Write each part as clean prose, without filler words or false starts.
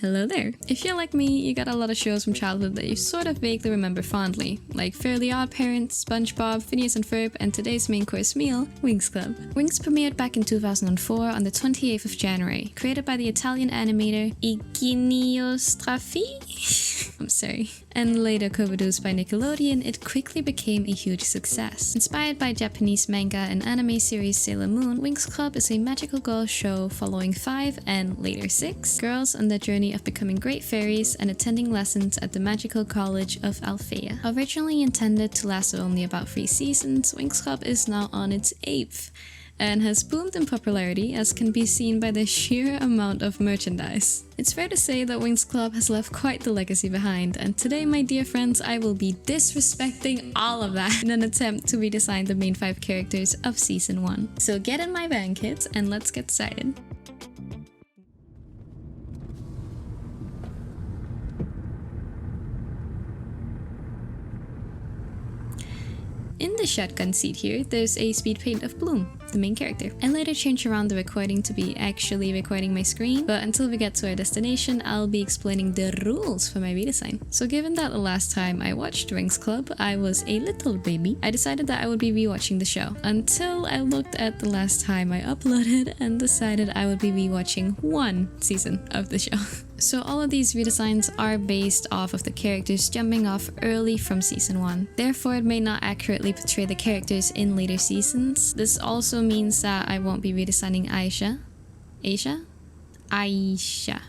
Hello there. If you're like me, you got a lot of shows from childhood that you sort of vaguely remember fondly, like Fairly Odd Parents, SpongeBob, Phineas and Ferb, and today's main course meal, Winx Club. Winx premiered back in 2004 on the 28th of January, created by the Italian animator Igino Straffi. I'm sorry. And later co-produced by Nickelodeon, it quickly became a huge success. Inspired by Japanese manga and anime series Sailor Moon, Winx Club is a magical girl show following 5 and later 6 girls on their journey of becoming great fairies and attending lessons at the magical college of Alfea. Originally intended to last only about 3 seasons, Winx Club is now on its 8th and has boomed in popularity, as can be seen by the sheer amount of merchandise. It's fair to say that Winx Club has left quite the legacy behind, and today, my dear friends, I will be disrespecting all of that in an attempt to redesign the main 5 characters of Season 1. So get in my van, kids, and let's get started. In the shotgun seat here, there's a speed paint of Bloom, the main character. I later changed around the recording to be actually recording my screen, but until we get to our destination, I'll be explaining the rules for my redesign. So given that the last time I watched Winx Club, I was a little baby, I decided that I would be rewatching the show, until I looked at the last time I uploaded and decided I would be rewatching 1 season of the show. So all of these redesigns are based off of the characters jumping off early from season 1. Therefore, it may not accurately portray the characters in later seasons. This also means that I won't be redesigning Aisha,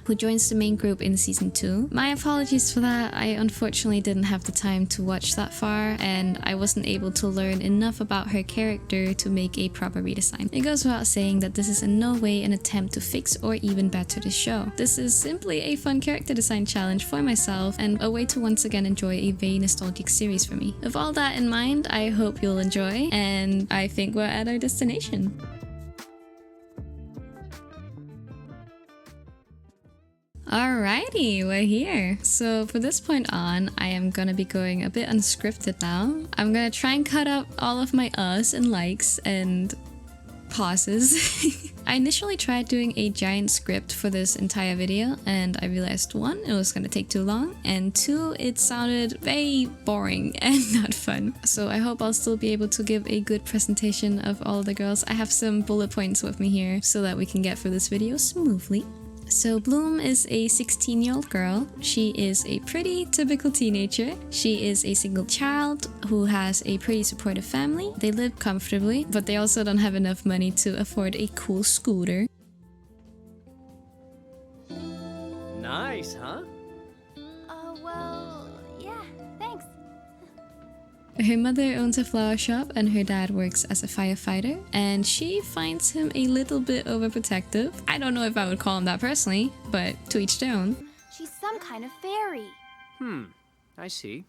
who joins the main group in season 2. My apologies for that. I unfortunately didn't have the time to watch that far, and I wasn't able to learn enough about her character to make a proper redesign. It goes without saying that this is in no way an attempt to fix or even better the show. This is simply a fun character design challenge for myself and a way to once again enjoy a very nostalgic series for me. With all that in mind, I hope you'll enjoy, and I think we're at our destination. Alrighty, we're here. So for this point on, I am gonna be going a bit unscripted now. I'm gonna try and cut out all of my uhs and likes and pauses. I initially tried doing a giant script for this entire video, and I realized 1, it was gonna take too long, and 2, it sounded very boring and not fun. So I hope I'll still be able to give a good presentation of all the girls. I have some bullet points with me here so that we can get through this video smoothly. So Bloom is a 16-year-old girl. She is a pretty typical teenager. She is a single child who has a pretty supportive family. They live comfortably, but they also don't have enough money to afford a cool scooter. Nice, huh? Well, yeah, thanks. Her mother owns a flower shop and her dad works as a firefighter, and she finds him a little bit overprotective. I don't know if I would call him that personally, but to each their own. She's some kind of fairy. I see.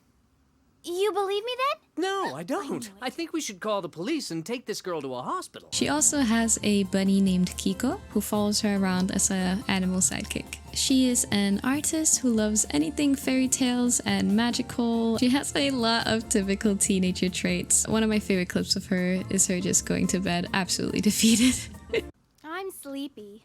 You believe me then? No, I don't. I think we should call the police and take this girl to a hospital. She also has a bunny named Kiko, who follows her around as an animal sidekick. She is an artist who loves anything fairy tales and magical. She has a lot of typical teenager traits. One of my favorite clips of her is her just going to bed absolutely defeated. I'm sleepy.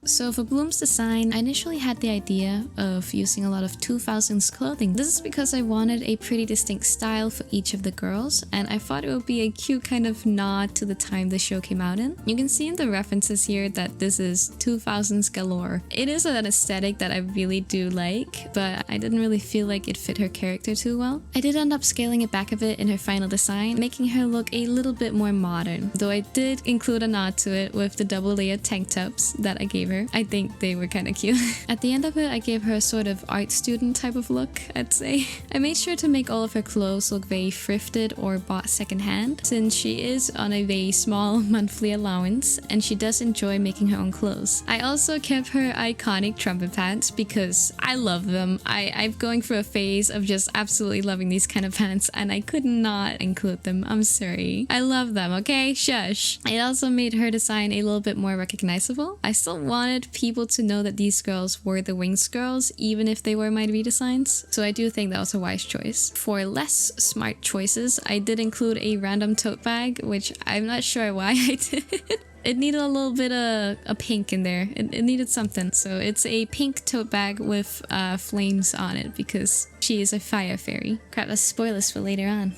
So for Bloom's design, I initially had the idea of using a lot of 2000s clothing. This is because I wanted a pretty distinct style for each of the girls, and I thought it would be a cute kind of nod to the time the show came out in. You can see in the references here that this is 2000s galore. It is an aesthetic that I really do like, but I didn't really feel like it fit her character too well. I did end up scaling it back a bit in her final design, making her look a little bit more modern, though I did include a nod to it with the double-layered tank tops that I gave her. I think they were kind of cute. At the end of it, I gave her a sort of art student type of look, I'd say. I made sure to make all of her clothes look very thrifted or bought secondhand, since she is on a very small monthly allowance and she does enjoy making her own clothes. I also kept her iconic trumpet pants because I love them. I'm going through a phase of just absolutely loving these kind of pants, and I could not include them. I'm sorry. I love them, okay? Shush. It also made her design a little bit more recognizable. I still wanted people to know that these girls were the Winx girls, even if they were my redesigns. So I do think that was a wise choice. For less smart choices, I did include a random tote bag, which I'm not sure why I did. it needed a little bit of a pink in there. It needed something. So it's a pink tote bag with flames on it because she is a fire fairy. Crap, that's spoilers for later on.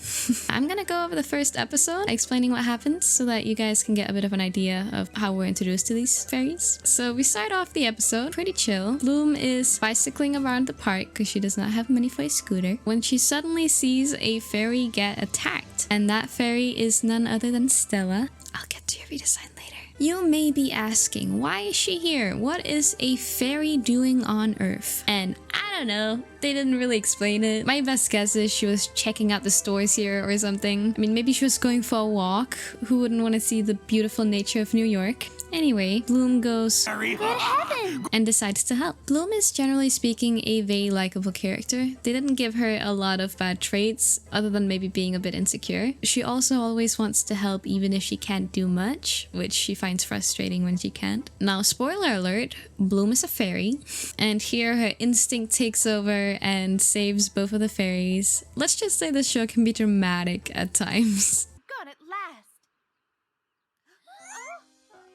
I'm gonna go over the first episode explaining what happens so that you guys can get a bit of an idea of how we're introduced to these fairies. So we start off the episode pretty chill. Bloom is bicycling around the park because she does not have money for a scooter when she suddenly sees a fairy get attacked, and that fairy is none other than Stella. I'll get to your redesign later. You may be asking, why is she here? What is a fairy doing on Earth? And I don't know, they didn't really explain it. My best guess is she was checking out the stores here or something. I mean, maybe she was going for a walk. Who wouldn't want to see the beautiful nature of New York? Anyway, Bloom goes Good heavens! and decides to help. Bloom is generally speaking a very likable character. They didn't give her a lot of bad traits other than maybe being a bit insecure. She also always wants to help even if she can't do much, which she finds frustrating when she can't. Now, spoiler alert, Bloom is a fairy, and here her instinct takes over and saves both of the fairies. Let's just say the show can be dramatic at times. God, at last!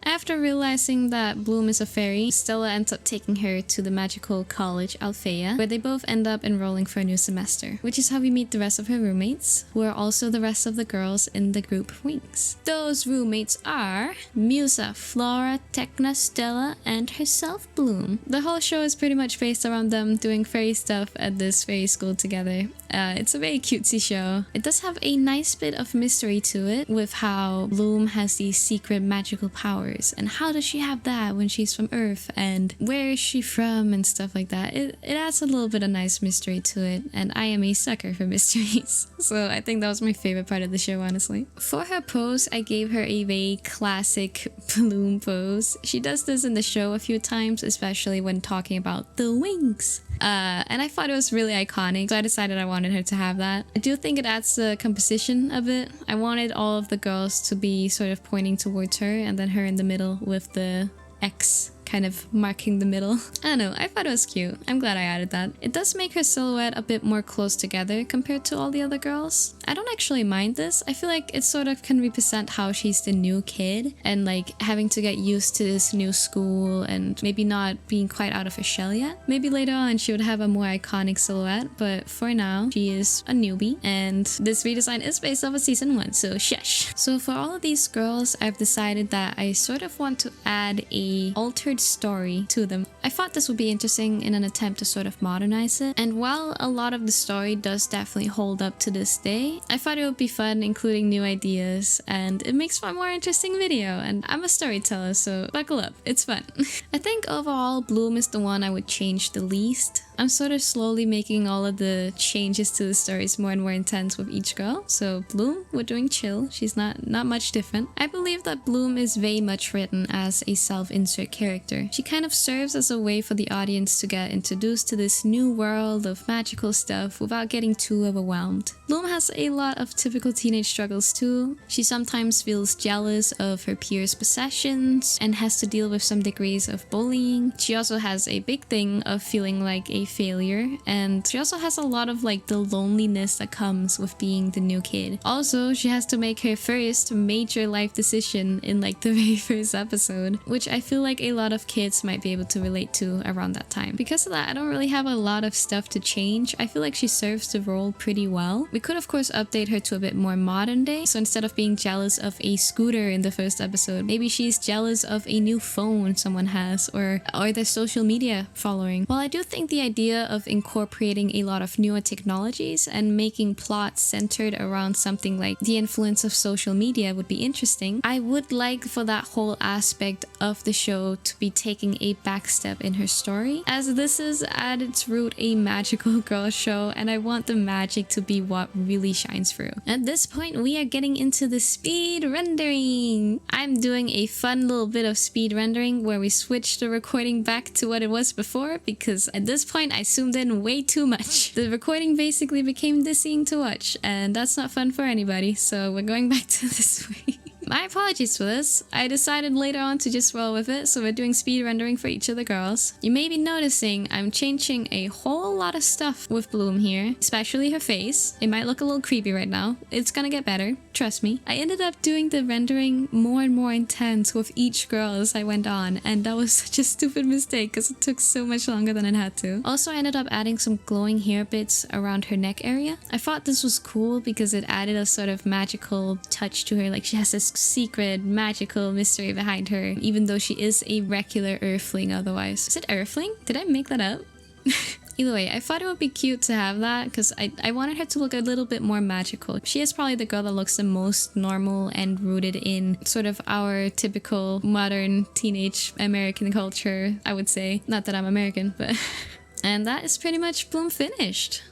After realizing that Bloom is a fairy, Stella ends up taking her to the magical college Althea, where they both end up enrolling for a new semester, which is how we meet the rest of her roommates, who are also the rest of the girls in the group Winx. Those roommates are Musa, Flora, Tecna, Stella, and herself Bloom. The whole show is pretty much based around them doing fairy stuff at this fairy school together. It's a very cutesy show. It does have a nice bit of mystery to it with how Bloom has these secret magical powers. And how does she have that when she's from Earth? And where is she from? And stuff like that. It adds a little bit of nice mystery to it. And I am a sucker for mysteries. So I think that was my favorite part of the show, honestly. For her pose, I gave her a very classic Bloom pose. She does this in the show a few times, especially when talking about the Winx. And I thought it was really iconic, so I decided I wanted her to have that. I do think it adds the composition of it. I wanted all of the girls to be sort of pointing towards her, and then her in the middle with the X kind of marking the middle. I don't know, I thought it was cute. I'm glad I added that. It does make her silhouette a bit more close together compared to all the other girls. I don't actually mind this. I feel like it sort of can represent how she's the new kid and like having to get used to this new school and maybe not being quite out of her shell yet. Maybe later on she would have a more iconic silhouette, but for now she is a newbie, and this redesign is based off of season 1, so shush. So for all of these girls, I've decided that I sort of want to add a altered story to them. I thought this would be interesting in an attempt to sort of modernize it, and while a lot of the story does definitely hold up to this day, I thought it would be fun including new ideas, and it makes for a more interesting video, and I'm a storyteller, so buckle up, it's fun. I think overall Bloom is the one I would change the least. I'm sort of slowly making all of the changes to the stories more and more intense with each girl. So Bloom, we're doing chill. She's not much different. I believe that Bloom is very much written as a self-insert character. She kind of serves as a way for the audience to get introduced to this new world of magical stuff without getting too overwhelmed. Bloom has a lot of typical teenage struggles too. She sometimes feels jealous of her peers' possessions and has to deal with some degrees of bullying. She also has a big thing of feeling like a failure, and she also has a lot of like the loneliness that comes with being the new kid. Also, she has to make her first major life decision in like the very first episode, which I feel like a lot of kids might be able to relate to around that time. Because of that, I don't really have a lot of stuff to change. I feel like she serves the role pretty well. We could of course update her to a bit more modern day, so instead of being jealous of a scooter in the first episode, maybe she's jealous of a new phone someone has, or their social media following. While I do think the idea of incorporating a lot of newer technologies and making plots centered around something like the influence of social media would be interesting, I would like for that whole aspect of the show to be taking a backstep in her story, as this is at its root a magical girl show, and I want the magic to be what really shines through. At this point, we are getting into the speed rendering. I'm doing a fun little bit of speed rendering where we switch the recording back to what it was before, because at this point I zoomed in way too much. The recording basically became dizzying to watch, and that's not fun for anybody, so we're going back to this way. My apologies for this. I decided later on to just roll with it, so we're doing speed rendering for each of the girls. You may be noticing I'm changing a whole lot of stuff with Bloom here, especially her face. It might look a little creepy right now. It's gonna get better, trust me. I ended up doing the rendering more and more intense with each girl as I went on, and that was such a stupid mistake because it took so much longer than it had to. Also, I ended up adding some glowing hair bits around her neck area. I thought this was cool because it added a sort of magical touch to her, like she has this secret magical mystery behind her, even though she is a regular earthling otherwise. Is it earthling? Did I make that up? Either way, I thought it would be cute to have that because I wanted her to look a little bit more magical. She is probably the girl that looks the most normal and rooted in sort of our typical modern teenage American culture, I would say. Not that I'm American, but... And that is pretty much Bloom finished.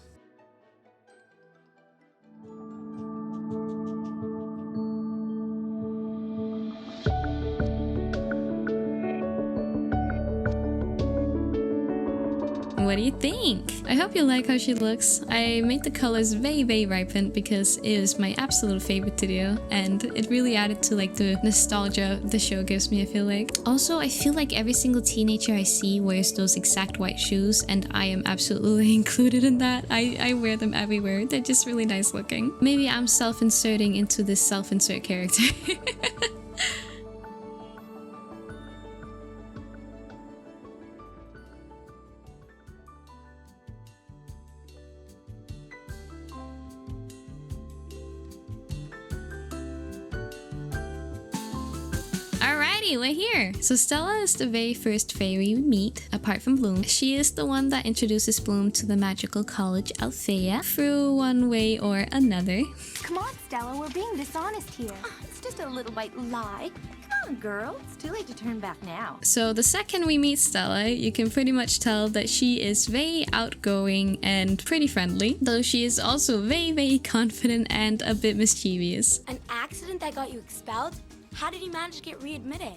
What do you think? I hope you like how she looks. I made the colors very vibrant because it is my absolute favorite to do, and it really added to like the nostalgia the show gives me, I feel like. Also, I feel like every single teenager I see wears those exact white shoes, and I am absolutely included in that. I wear them everywhere. They're just really nice looking. Maybe I'm self-inserting into this self-insert character. Alrighty, we're here. So Stella is the very first fairy we meet, apart from Bloom. She is the one that introduces Bloom to the magical college Althea through one way or another. Come on, Stella, we're being dishonest here. It's just a little white lie. Come on, girl. It's too late to turn back now. So the second we meet Stella, you can pretty much tell that she is very outgoing and pretty friendly, though she is also very confident and a bit mischievous. An accident that got you expelled? How did you manage to get readmitted?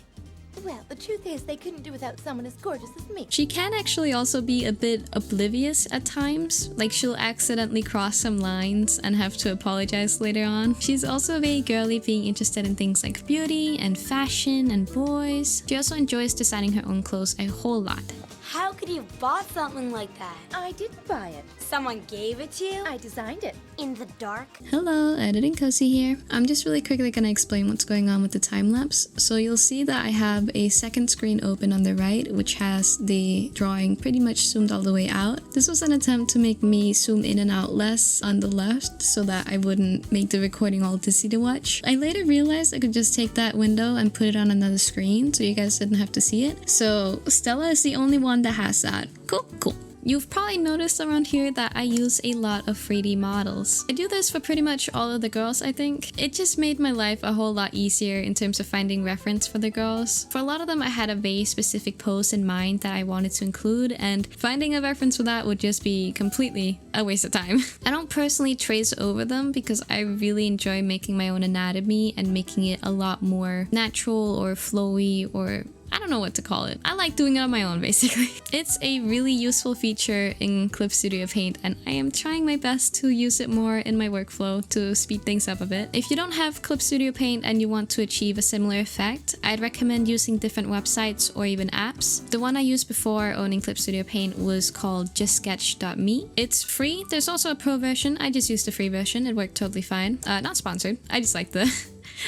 Well, the truth is they couldn't do without someone as gorgeous as me. She can actually also be a bit oblivious at times, like she'll accidentally cross some lines and have to apologize later on. She's also very girly, being interested in things like beauty and fashion and boys. She also enjoys designing her own clothes a whole lot. How could you have bought something like that? I didn't buy it. Someone gave it to you? I designed it. In the dark? Hello, Editing Cozy here. I'm just really quickly gonna explain what's going on with the time-lapse. So you'll see that I have a second screen open on the right, which has the drawing pretty much zoomed all the way out. This was an attempt to make me zoom in and out less on the left so that I wouldn't make the recording all dizzy to watch. I later realized I could just take that window and put it on another screen so you guys didn't have to see it. So Stella is the only one that has that. Cool. You've probably noticed around here that I use a lot of 3D models. I do this for pretty much all of the girls, I think. It just made my life a whole lot easier in terms of finding reference for the girls. For a lot of them, I had a very specific pose in mind that I wanted to include, and finding a reference for that would just be completely a waste of time. I don't personally trace over them because I really enjoy making my own anatomy and making it a lot more natural or flowy, or I don't know what to call it. I like doing it on my own, basically. It's a really useful feature in Clip Studio Paint, and I am trying my best to use it more in my workflow to speed things up a bit. If you don't have Clip Studio Paint and you want to achieve a similar effect, I'd recommend using different websites or even apps. The one I used before owning Clip Studio Paint was called justsketch.me. It's free. There's also a pro version. I just used the free version. It worked totally fine. Not sponsored. I just like the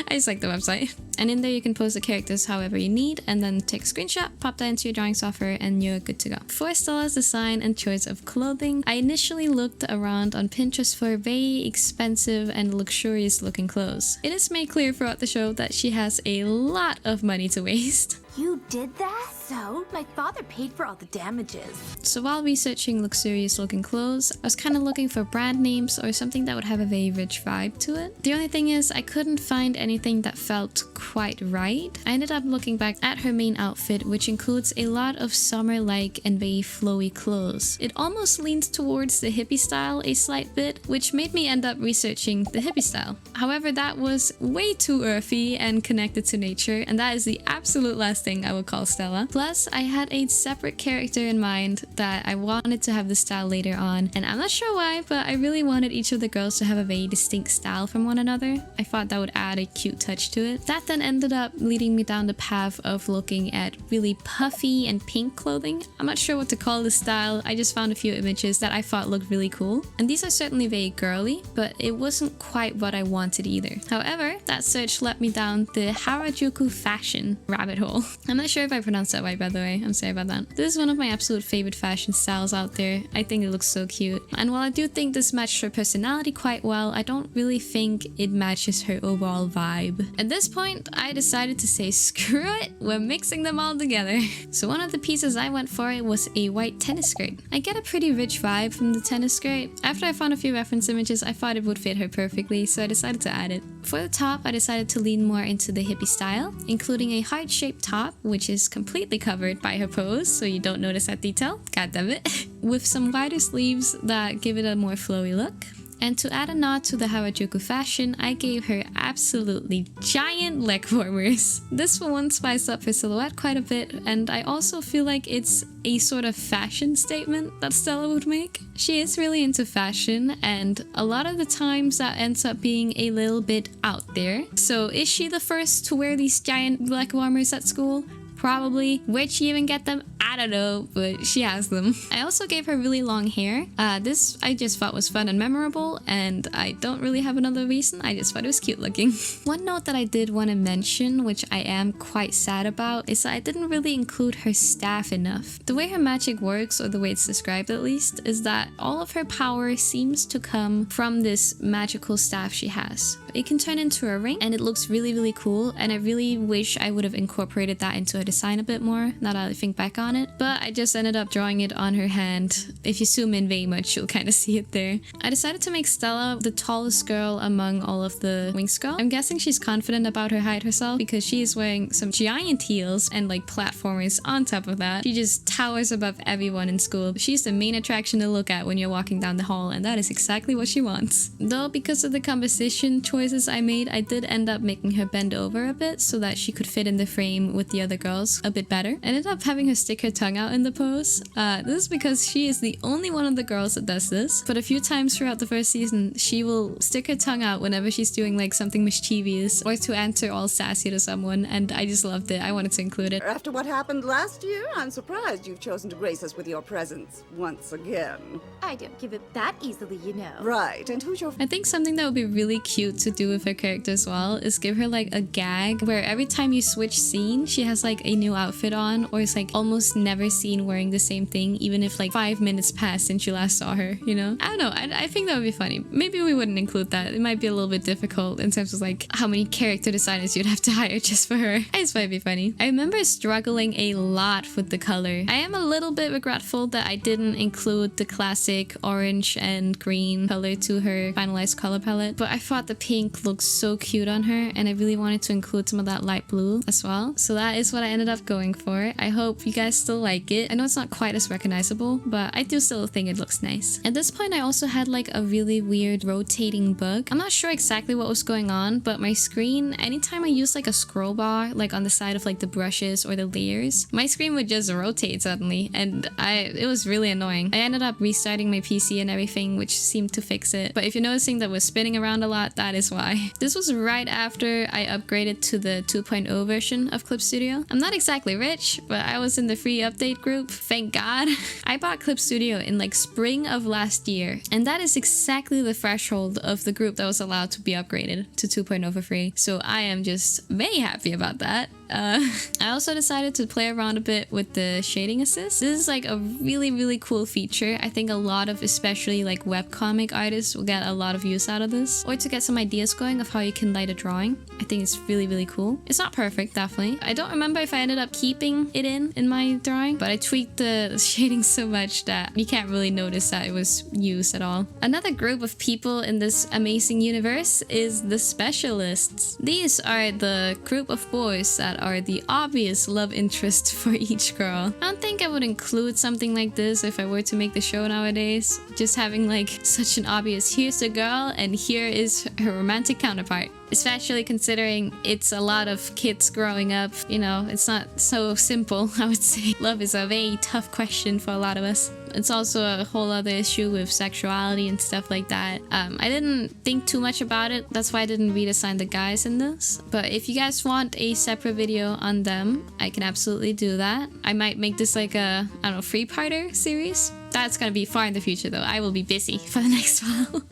website. And in there you can pose the characters however you need, and then take a screenshot, pop that into your drawing software, and you're good to go. For Stella's design and choice of clothing, I initially looked around on Pinterest for very expensive and luxurious looking clothes. It is made clear throughout the show that she has a lot of money to waste. You did that? So, my father paid for all the damages. So while researching luxurious looking clothes, I was kind of looking for brand names or something that would have a very rich vibe to it. The only thing is I couldn't find anything that felt quite right. I ended up looking back at her main outfit, which includes a lot of summer-like and very flowy clothes. It almost leans towards the hippie style a slight bit, which made me end up researching the hippie style. However, that was way too earthy and connected to nature, and that is the absolute last thing I would call Stella. Plus, I had a separate character in mind that I wanted to have the style later on, and I'm not sure why, but I really wanted each of the girls to have a very distinct style from one another. I thought that would add a cute touch to it. That then ended up leading me down the path of looking at really puffy and pink clothing. I'm not sure what to call this style, I just found a few images that I thought looked really cool. And these are certainly very girly, but it wasn't quite what I wanted either. However, that search led me down the Harajuku fashion rabbit hole. I'm not sure if I pronounced that right, by the way, I'm sorry about that. This is one of my absolute favorite fashion styles out there. I think it looks so cute. And while I do think this matched her personality quite well, I don't really think it matches her overall vibe. At this point, I decided to say screw it, we're mixing them all together. So one of the pieces I went for was a white tennis skirt. I get a pretty rich vibe from the tennis skirt. After I found a few reference images, I thought it would fit her perfectly, so I decided to add it. For the top, I decided to lean more into the hippie style, including a heart-shaped top, which is completely covered by her pose, so you don't notice that detail. God damn it. With some wider sleeves that give it a more flowy look. And to add a nod to the Harajuku fashion, I gave her absolutely giant leg warmers. This for one spiced up her silhouette quite a bit, and I also feel like it's a sort of fashion statement that Stella would make. She is really into fashion, and a lot of the times that ends up being a little bit out there. So is she the first to wear these giant leg warmers at school? Probably. Where'd she even get them? I don't know, but she has them. I also gave her really long hair. This I just thought was fun and memorable, and I don't really have another reason. I just thought it was cute looking. One note that I did want to mention, which I am quite sad about, is that I didn't really include her staff enough. The way her magic works, or the way it's described at least, is that all of her power seems to come from this magical staff she has. It can turn into a ring, and it looks really, really cool, and I really wish I would have incorporated that into her design a bit more, now that I think back on it. But I just ended up drawing it on her hand. If you zoom in very much, you'll kind of see it there. I decided to make Stella the tallest girl among all of the Winx Club. I'm guessing she's confident about her height herself, because she is wearing some giant heels and like platformers on top of that. She just towers above everyone in school. She's the main attraction to look at when you're walking down the hall, and that is exactly what she wants. Though because of the composition choices I made, I did end up making her bend over a bit so that she could fit in the frame with the other girls a bit better. I ended up having her stick her tongue out in the pose. This is because she is the only one of the girls that does this, but a few times throughout the first season, she will stick her tongue out whenever she's doing like something mischievous or to answer all sassy to someone, and I just loved it. I wanted to include it. After what happened last year, I'm surprised you've chosen to grace us with your presence once again. I don't give it that easily, you know. Right, and who's your... I think something that would be really cute to do with her character as well is give her like a gag where every time you switch scene, she has like a new outfit on, or is like almost never seen wearing the same thing, even if like 5 minutes passed since you last saw her, you know? I don't know, I think that would be funny. Maybe we wouldn't include that. It might be a little bit difficult in terms of like how many character designers you'd have to hire just for her. I just thought it'd be funny. I remember struggling a lot with the color. I am a little bit regretful that I didn't include the classic orange and green color to her finalized color palette, but I thought the pink looked so cute on her, and I really wanted to include some of that light blue as well. So that is what I ended up going for. I hope you guys still like it. I know it's not quite as recognizable, but I do still think it looks nice. At this point, I also had like a really weird rotating bug. I'm not sure exactly what was going on, but my screen, anytime I used like a scroll bar, like on the side of like the brushes or the layers, my screen would just rotate suddenly, and it was really annoying. I ended up restarting my PC and everything, which seemed to fix it. But if you're noticing that we're spinning around a lot, that is why. This was right after I upgraded to the 2.0 version of Clip Studio. I'm not exactly rich, but I was in the free update group, thank God. I bought Clip Studio in like spring of last year, and that is exactly the threshold of the group that was allowed to be upgraded to 2.0 for free. So I am just very happy about that. I also decided to play around a bit with the shading assist. This is like a really, really cool feature. I think a lot of especially like webcomic artists will get a lot of use out of this, or to get some ideas going of how you can light a drawing. I think it's really, really cool. It's not perfect, definitely. I don't remember if I ended up keeping it in my drawing, but I tweaked the shading so much that you can't really notice that it was used at all. Another group of people in this amazing universe is the specialists. These are the group of boys that are the obvious love interest for each girl. I don't think I would include something like this if I were to make the show nowadays. Just having like such an obvious, here's the girl and here is her romantic counterpart. especially considering it's a lot of kids growing up. You know, it's not so simple, I would say. Love is a very tough question for a lot of us. It's also a whole other issue with sexuality and stuff like that. I didn't think too much about it. That's why I didn't redesign the guys in this. But if you guys want a separate video on them, I can absolutely do that. I might make this like a, I don't know, 3-parter series. That's gonna be far in the future though. I will be busy for the next while.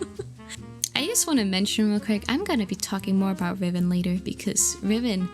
I just want to mention real quick, I'm gonna be talking more about Riven later because Riven...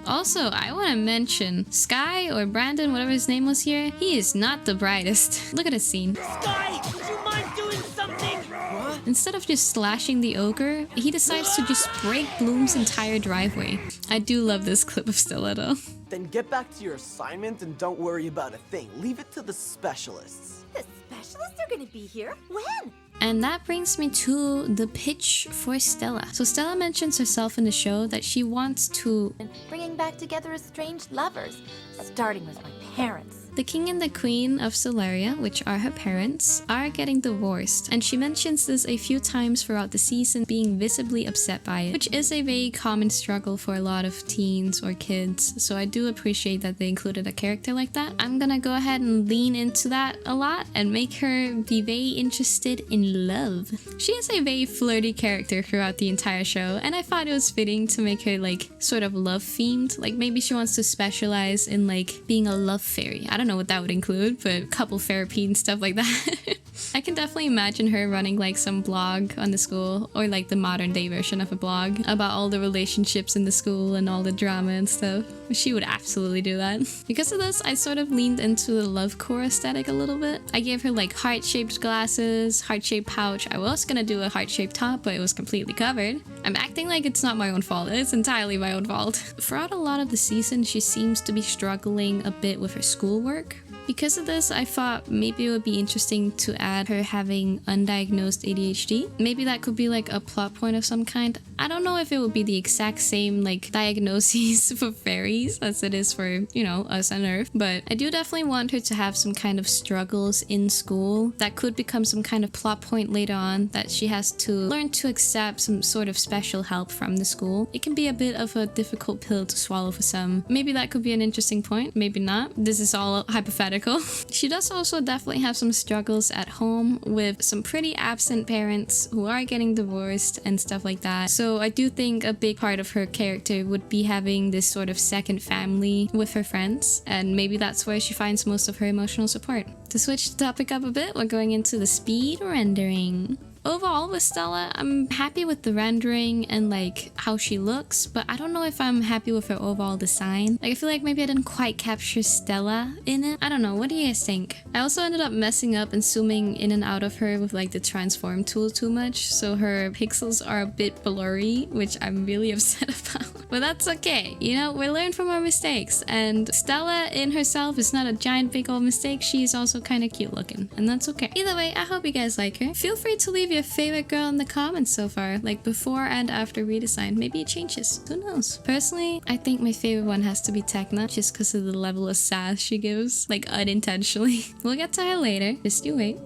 Also, I want to mention Sky or Brandon, whatever his name was here, he is not the brightest. Look at his scene. Sky, would you mind doing something? What? Instead of just slashing the ogre, he decides to just break Bloom's entire driveway. I do love this clip of Stella though. Then get back to your assignment and don't worry about a thing. Leave it to the specialists. The specialists are gonna be here? When? And that brings me to the pitch for Stella. So Stella mentions herself in the show that she wants to... Bringing back together estranged lovers, starting with my parents. The king and the queen of Solaria, which are her parents, are getting divorced, and she mentions this a few times throughout the season, being visibly upset by it, which is a very common struggle for a lot of teens or kids, so I do appreciate that they included a character like that. I'm gonna go ahead and lean into that a lot and make her be very interested in love. She is a very flirty character throughout the entire show, and I thought it was fitting to make her like sort of love themed. Like maybe she wants to specialize in like being a love fairy. I don't know what that would include, but couple therapy and stuff like that. I can definitely imagine her running like some blog on the school, or like the modern day version of a blog about all the relationships in the school and all the drama and stuff. She would absolutely do that. Because of this, I sort of leaned into the love core aesthetic a little bit. I gave her like heart-shaped glasses, heart-shaped pouch. I was gonna do a heart-shaped top, but it was completely covered. I'm acting like it's not my own fault. It's entirely my own fault. Throughout a lot of the season, she seems to be struggling a bit with her schoolwork. Because of this, I thought maybe it would be interesting to add her having undiagnosed ADHD. Maybe that could be like a plot point of some kind. I don't know if it would be the exact same like diagnoses for fairies as it is for, you know, us on Earth, but I do definitely want her to have some kind of struggles in school that could become some kind of plot point later on, that she has to learn to accept some sort of special help from the school. It can be a bit of a difficult pill to swallow for some. Maybe that could be an interesting point, maybe not. This is all hypothetical. She does also definitely have some struggles at home with some pretty absent parents who are getting divorced and stuff like that. So I do think a big part of her character would be having this sort of second family with her friends, and maybe that's where she finds most of her emotional support. To switch the topic up a bit, we're going into the speed rendering. Overall with Stella, I'm happy with the rendering and like how she looks, but I don't know if I'm happy with her overall design. Like I feel like maybe I didn't quite capture Stella in it. I don't know, what do you guys think? I also ended up messing up and zooming in and out of her with like the transform tool too much, so her pixels are a bit blurry, which I'm really upset about. But that's okay, you know, we learn from our mistakes, and Stella in herself is not a giant big old mistake. She's also kind of cute looking, and that's okay. Either way, I hope you guys like her. Feel free to leave your favorite girl in the comments so far, like before and after redesign. Maybe it changes, who knows? Personally, I think my favorite one has to be Tecna, just because of the level of sass she gives, like unintentionally. We'll get to her later, just you wait.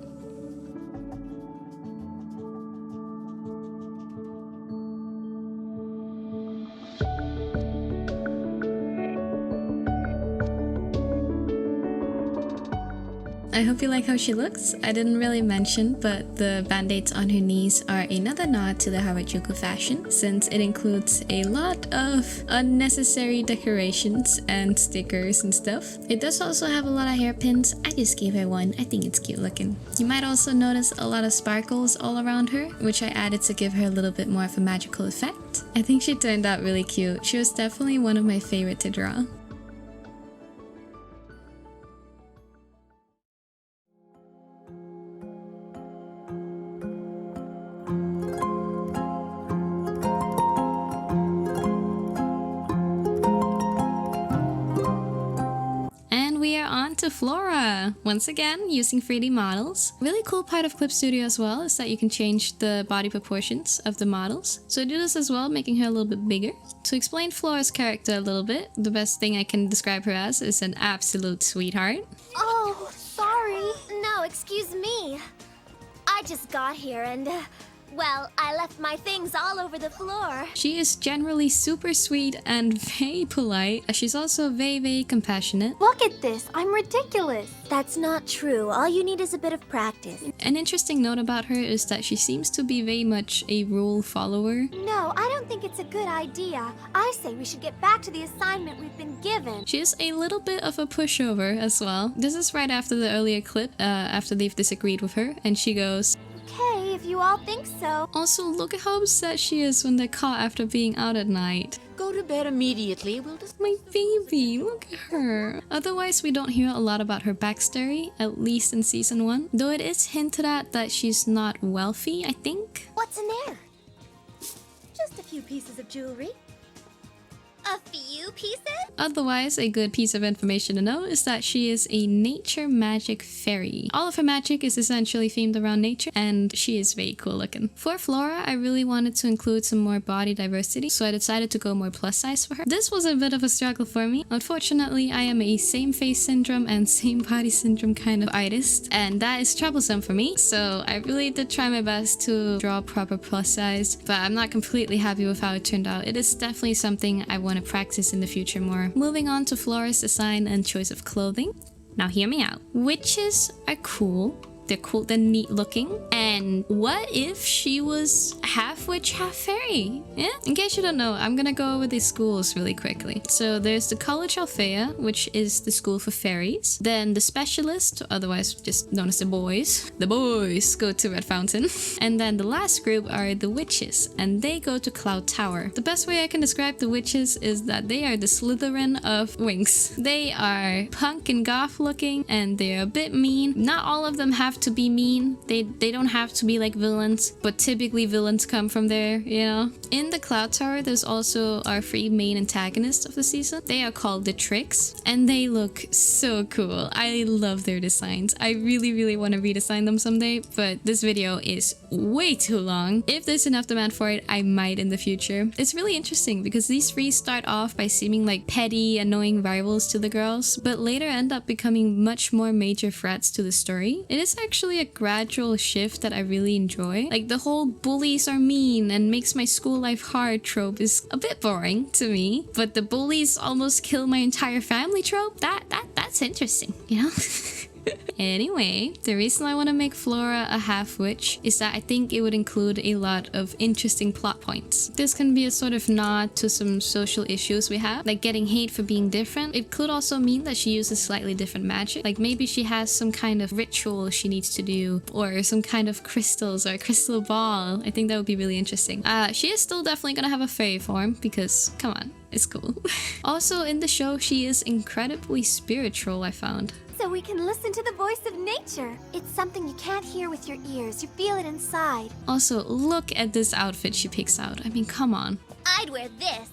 I hope you like how she looks. I didn't really mention, but the band-aids on her knees are another nod to the Harajuku fashion, since it includes a lot of unnecessary decorations and stickers and stuff. It does also have a lot of hairpins. I just gave her one. I think it's cute looking. You might also notice a lot of sparkles all around her, which I added to give her a little bit more of a magical effect. I think she turned out really cute. She was definitely one of my favorite to draw. To Flora, once again using 3D models. Really cool part of Clip Studio as well is that you can change the body proportions of the models. So I do this as well, making her a little bit bigger. To explain Flora's character a little bit, the best thing I can describe her as is an absolute sweetheart. Oh, sorry. No, excuse me. I just got here and Well, I left my things all over the floor. She is generally super sweet and very polite. She's also very compassionate. Look at this. I'm ridiculous. That's not true. All you need is a bit of practice. An interesting note about her is that she seems to be very much a rule follower. No, I don't think it's a good idea. I say we should get back to the assignment we've been given. She is a little bit of a pushover as well. This is right after the earlier clip, after they've disagreed with her, and she goes, Okay, if you all think so. also look at how upset she is when they're caught after being out at night. Go to bed immediately. We'll just... My baby, look at her. Otherwise, we don't hear a lot about her backstory, at least in season 1. Though it is hinted at that she's not wealthy, I think. What's in there? Just a few pieces of jewelry. A few pieces? Otherwise, a good piece of information to know is that she is a nature magic fairy. All of her magic is essentially themed around nature, and she is very cool looking. For Flora, I really wanted to include some more body diversity, so I decided to go more plus size for her. This was a bit of a struggle for me. Unfortunately, I am a same face syndrome and same body syndrome kind of artist, and that is troublesome for me. So I really did try my best to draw proper plus size, but I'm not completely happy with how it turned out. It is definitely something I want to practice in the future more. Moving on to Flora's design and choice of clothing. Now hear me out. Witches are cool. They're cool, they're neat looking. And what if she was half witch, half fairy? Yeah? In case you don't know, I'm gonna go over these schools really quickly. So there's the College Althea, which is the school for fairies. Then the Specialist, otherwise just known as the boys. The boys go to Red Fountain. And then the last group are the witches, and they go to Cloud Tower. The best way I can describe the witches is that they are the Slytherin of Winx. They are punk and goth looking, and they're a bit mean. Not all of them have to be mean. They don't have to be like villains, but typically villains come from there, you know? In the Cloud Tower, there's also our 3 main antagonists of the season. They are called the Tricks, and they look so cool. I love their designs. I really want to redesign them someday, but this video is way too long. If there's enough demand for it, I might in the future. It's really interesting because these 3 start off by seeming like petty, annoying rivals to the girls, but later end up becoming much more major threats to the story. It is actually a gradual shift that I really enjoy. Like the whole bullies are mean and makes my school life hard trope is a bit boring to me, but the bullies almost kill my entire family trope, that's interesting, you know? Anyway, the reason I want to make Flora a half-witch is that I think it would include a lot of interesting plot points. This can be a sort of nod to some social issues we have, like getting hate for being different. It could also mean that she uses slightly different magic, like maybe she has some kind of ritual she needs to do, or some kind of crystals or a crystal ball. I think that would be really interesting. She is still definitely gonna have a fairy form because, come on, it's cool. Also in the show, she is incredibly spiritual, I found. So we can listen to the voice of nature. It's something you can't hear with your ears. You feel it inside. Also, look at this outfit she picks out. I mean, come on. I'd wear this.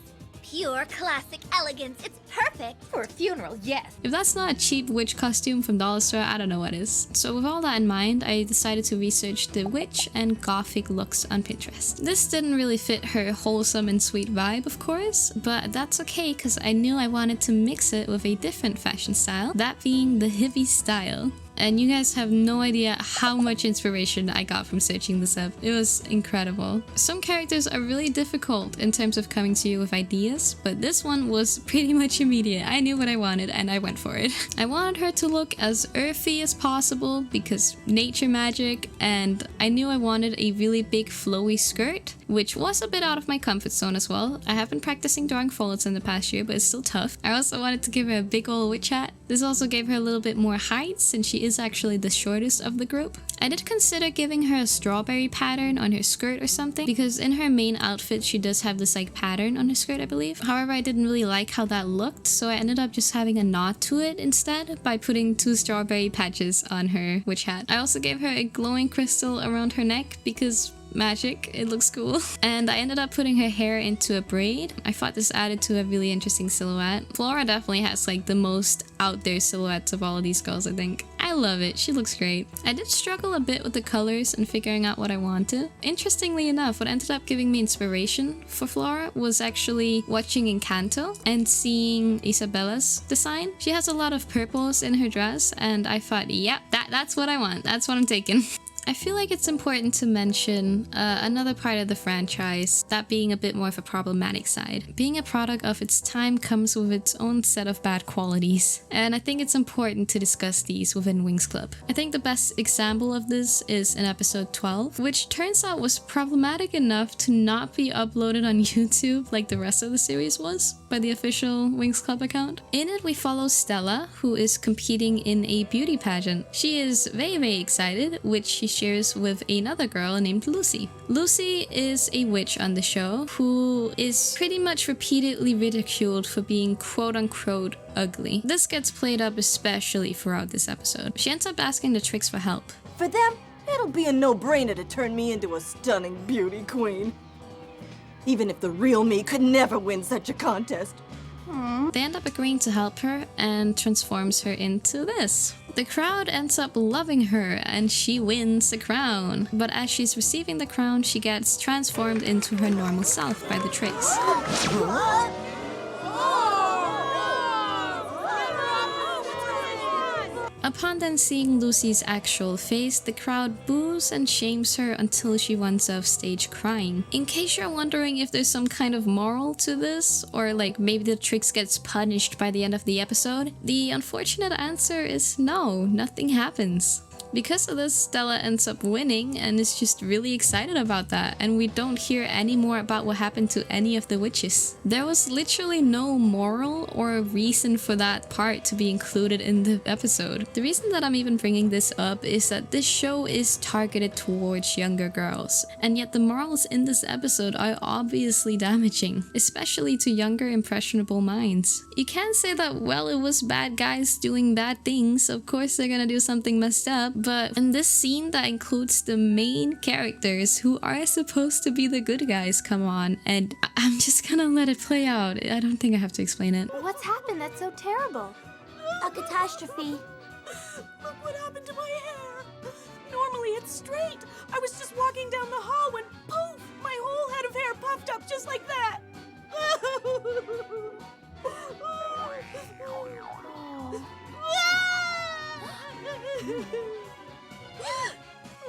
Pure classic elegance. It's perfect. For a funeral, yes. If that's not a cheap witch costume from Dollar Store, I don't know what is. So with all that in mind, I decided to research the witch and gothic looks on Pinterest. This didn't really fit her wholesome and sweet vibe, of course, but that's okay because I knew I wanted to mix it with a different fashion style, that being the hippie style. And you guys have no idea how much inspiration I got from searching this up. It was incredible. Some characters are really difficult in terms of coming to you with ideas, but this one was pretty much immediate. I knew what I wanted and I went for it. I wanted her to look as earthy as possible because nature magic, and I knew I wanted a really big flowy skirt, which was a bit out of my comfort zone as well. I have been practicing drawing folders in the past year, but it's still tough. I also wanted to give her a big old witch hat. This also gave her a little bit more height since she is actually the shortest of the group. I did consider giving her a strawberry pattern on her skirt or something because in her main outfit she does have this like pattern on her skirt, I believe. However, I didn't really like how that looked, so I ended up just having a nod to it instead by putting 2 strawberry patches on her witch hat. I also gave her a glowing crystal around her neck because magic, it looks cool. And I ended up putting her hair into a braid. I thought this added to a really interesting silhouette. Flora definitely has like the most out there silhouettes of all of these girls, I think. I love it, she looks great. I did struggle a bit with the colors and figuring out what I wanted. Interestingly enough, what ended up giving me inspiration for Flora was actually watching Encanto and seeing Isabella's design. She has a lot of purples in her dress and I thought, yep, that's what I want, that's what I'm taking. I feel like it's important to mention another part of the franchise, that being a bit more of a problematic side. Being a product of its time comes with its own set of bad qualities, and I think it's important to discuss these within Winx Club. I think the best example of this is in episode 12, which turns out was problematic enough to not be uploaded on YouTube like the rest of the series was by the official Winx Club account. In it, we follow Stella, who is competing in a beauty pageant. She is very excited, which she shares with another girl named Lucy. Lucy is a witch on the show who is pretty much repeatedly ridiculed for being quote-unquote ugly. This gets played up especially throughout this episode. She ends up asking the Tricks for help. For them, it'll be a no-brainer to turn me into a stunning beauty queen. Even if the real me could never win such a contest. They end up agreeing to help her and transforms her into this. The crowd ends up loving her and she wins the crown. But as she's receiving the crown, she gets transformed into her normal self by the Tricks. Upon then seeing Lucy's actual face, the crowd boos and shames her until she runs off stage crying. In case you're wondering if there's some kind of moral to this, or like maybe the Tricks gets punished by the end of the episode, the unfortunate answer is no, nothing happens. Because of this, Stella ends up winning and is just really excited about that, and we don't hear any more about what happened to any of the witches. There was literally no moral or reason for that part to be included in the episode. The reason that I'm even bringing this up is that this show is targeted towards younger girls, and yet the morals in this episode are obviously damaging, especially to younger impressionable minds. You can't say that, well, it was bad guys doing bad things, of course they're gonna do something messed up. But in this scene that includes the main characters who are supposed to be the good guys, come on, and I'm just gonna let it play out. I don't think I have to explain it. What's happened that's so terrible? A catastrophe. Look what happened to my hair. Normally it's straight. I was just walking down the hall when poof, my whole head of hair puffed up just like that.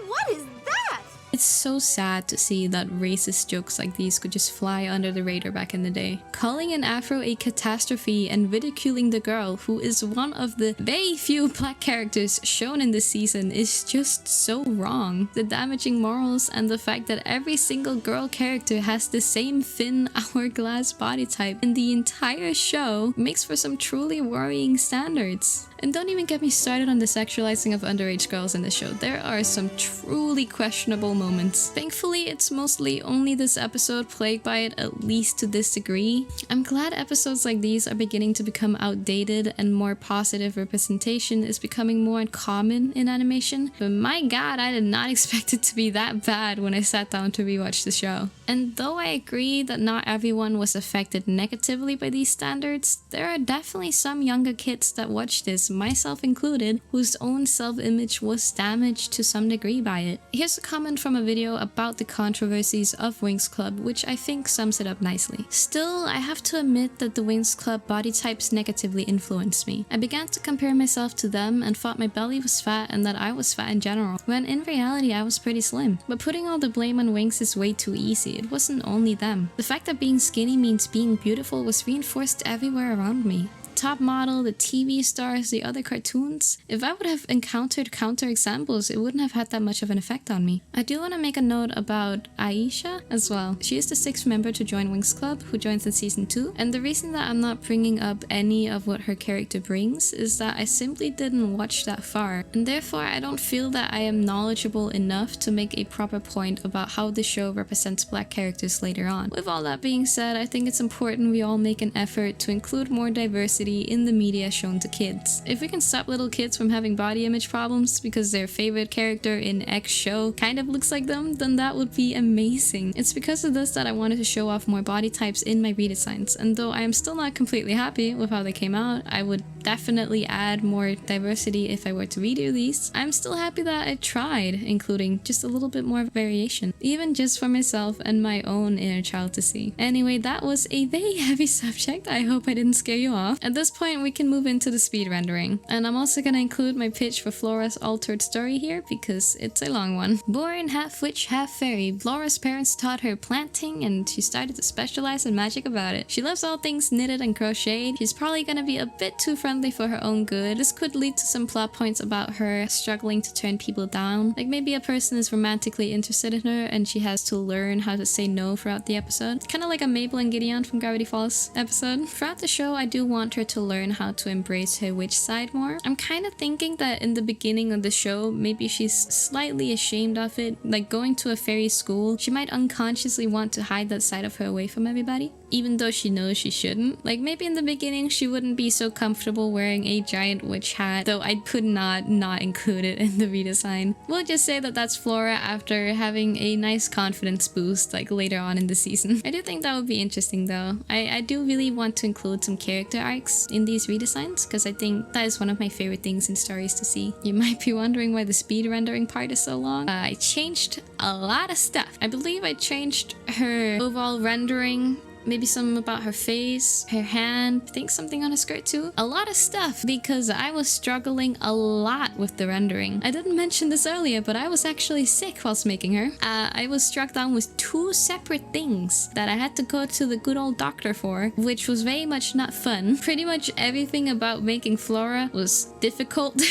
What is that? It's so sad to see that racist jokes like these could just fly under the radar back in the day. Calling an afro a catastrophe and ridiculing the girl, who is one of the very few black characters shown in this season, is just so wrong. The damaging morals and the fact that every single girl character has the same thin hourglass body type in the entire show makes for some truly worrying standards. And don't even get me started on the sexualizing of underage girls in the show. There are some truly questionable moments. Thankfully, it's mostly only this episode plagued by it, at least to this degree. I'm glad episodes like these are beginning to become outdated and more positive representation is becoming more common in animation. But my god, I did not expect it to be that bad when I sat down to rewatch the show. And though I agree that not everyone was affected negatively by these standards, there are definitely some younger kids that watch this, myself included, whose own self-image was damaged to some degree by it. Here's a comment from a video about the controversies of Winx Club, which I think sums it up nicely. Still, I have to admit that the Winx Club body types negatively influenced me. I began to compare myself to them and thought my belly was fat and that I was fat in general, when in reality I was pretty slim. But putting all the blame on Winx is way too easy. It wasn't only them. The fact that being skinny means being beautiful was reinforced everywhere around me. Top model, the TV stars, the other cartoons. If I would have encountered counter examples, it wouldn't have had that much of an effect on me. I do want to make a note about Aisha as well. She is the 6th member to join Winx Club, who joins in season 2. And the reason that I'm not bringing up any of what her character brings is that I simply didn't watch that far. And therefore, I don't feel that I am knowledgeable enough to make a proper point about how the show represents black characters later on. With all that being said, I think it's important we all make an effort to include more diversity in the media shown to kids. If we can stop little kids from having body image problems because their favorite character in X show kind of looks like them, then that would be amazing. It's because of this that I wanted to show off more body types in my redesigns, and though I am still not completely happy with how they came out, I would definitely add more diversity if I were to redo these. I'm still happy that I tried including just a little bit more variation, even just for myself and my own inner child to see. Anyway, that was a very heavy subject. I hope I didn't scare you off. At this point, we can move into the speed rendering. And I'm also gonna include my pitch for Flora's altered story here because it's a long one. Born half witch, half fairy, Flora's parents taught her planting and she started to specialize in magic about it. She loves all things knitted and crocheted. She's probably gonna be a bit too friendly for her own good. This could lead to some plot points about her struggling to turn people down. Like maybe a person is romantically interested in her and she has to learn how to say no throughout the episode. Kind of like a Mabel and Gideon from Gravity Falls episode. Throughout the show, I do want her to learn how to embrace her witch side more. I'm kind of thinking that in the beginning of the show, maybe she's slightly ashamed of it. Like going to a fairy school, she might unconsciously want to hide that side of her away from everybody, even though she knows she shouldn't. Like maybe in the beginning she wouldn't be so comfortable wearing a giant witch hat, though I could not include it in the redesign. We'll just say that that's Flora after having a nice confidence boost like later on in the season. I do think that would be interesting though. I do really want to include some character arcs in these redesigns because I think that is one of my favorite things in stories to see. You might be wondering why the speed rendering part is so long. I changed a lot of stuff. I believe I changed her overall rendering, maybe some about her face, her hand, I think something on her skirt too. A lot of stuff because I was struggling a lot with the rendering. I didn't mention this earlier, but I was actually sick whilst making her. I was struck down with 2 separate things that I had to go to the good old doctor for, which was very much not fun. Pretty much everything about making Flora was difficult.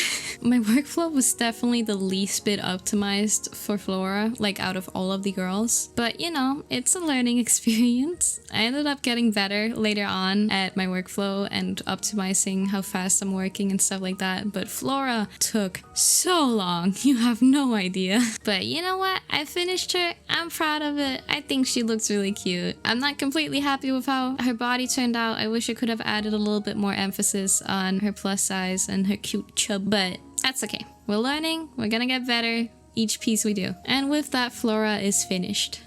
My workflow was definitely the least bit optimized for Flora, like out of all of the girls. But you know, it's a learning experience. I ended up getting better later on at my workflow and optimizing how fast I'm working and stuff like that. But Flora took so long, you have no idea. But you know what? I finished her. I'm proud of it. I think she looks really cute. I'm not completely happy with how her body turned out. I wish I could have added a little bit more emphasis on her plus size and her cute chub, but that's okay. We're learning. We're gonna get better each piece we do. And with that, Flora is finished.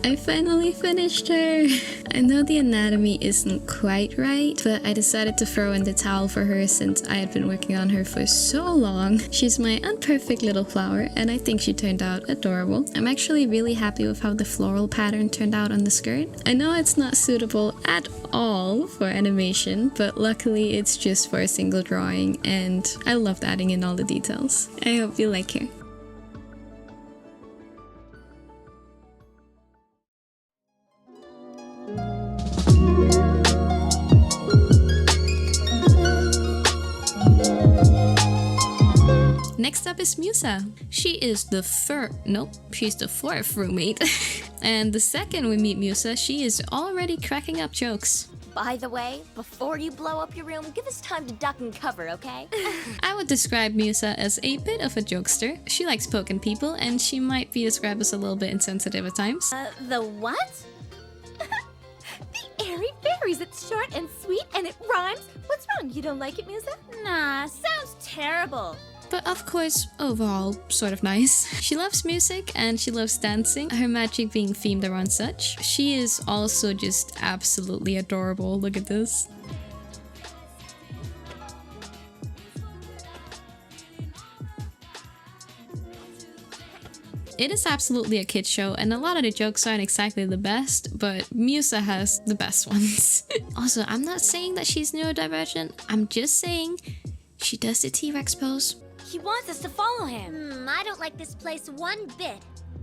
I finally finished her! I know the anatomy isn't quite right, but I decided to throw in the towel for her since I had been working on her for so long. She's my unperfect little flower and I think she turned out adorable. I'm actually really happy with how the floral pattern turned out on the skirt. I know it's not suitable at all for animation, but luckily it's just for a single drawing and I loved adding in all the details. I hope you like her. Next up is Musa. She is the she's the 4th roommate. And the second we meet Musa, she is already cracking up jokes. By the way, before you blow up your room, give us time to duck and cover, okay? I would describe Musa as a bit of a jokester. She likes poking people and she might be described as a little bit insensitive at times. The what? The airy fairies. It's short and sweet and it rhymes. What's wrong? You don't like it, Musa? Nah, sounds terrible. But of course, overall, sort of nice. She loves music and she loves dancing, her magic being themed around such. She is also just absolutely adorable. Look at this. It is absolutely a kid's show and a lot of the jokes aren't exactly the best, but Musa has the best ones. Also, I'm not saying that she's neurodivergent, I'm just saying she does the T-Rex pose. He wants us to follow him. I don't like this place one bit.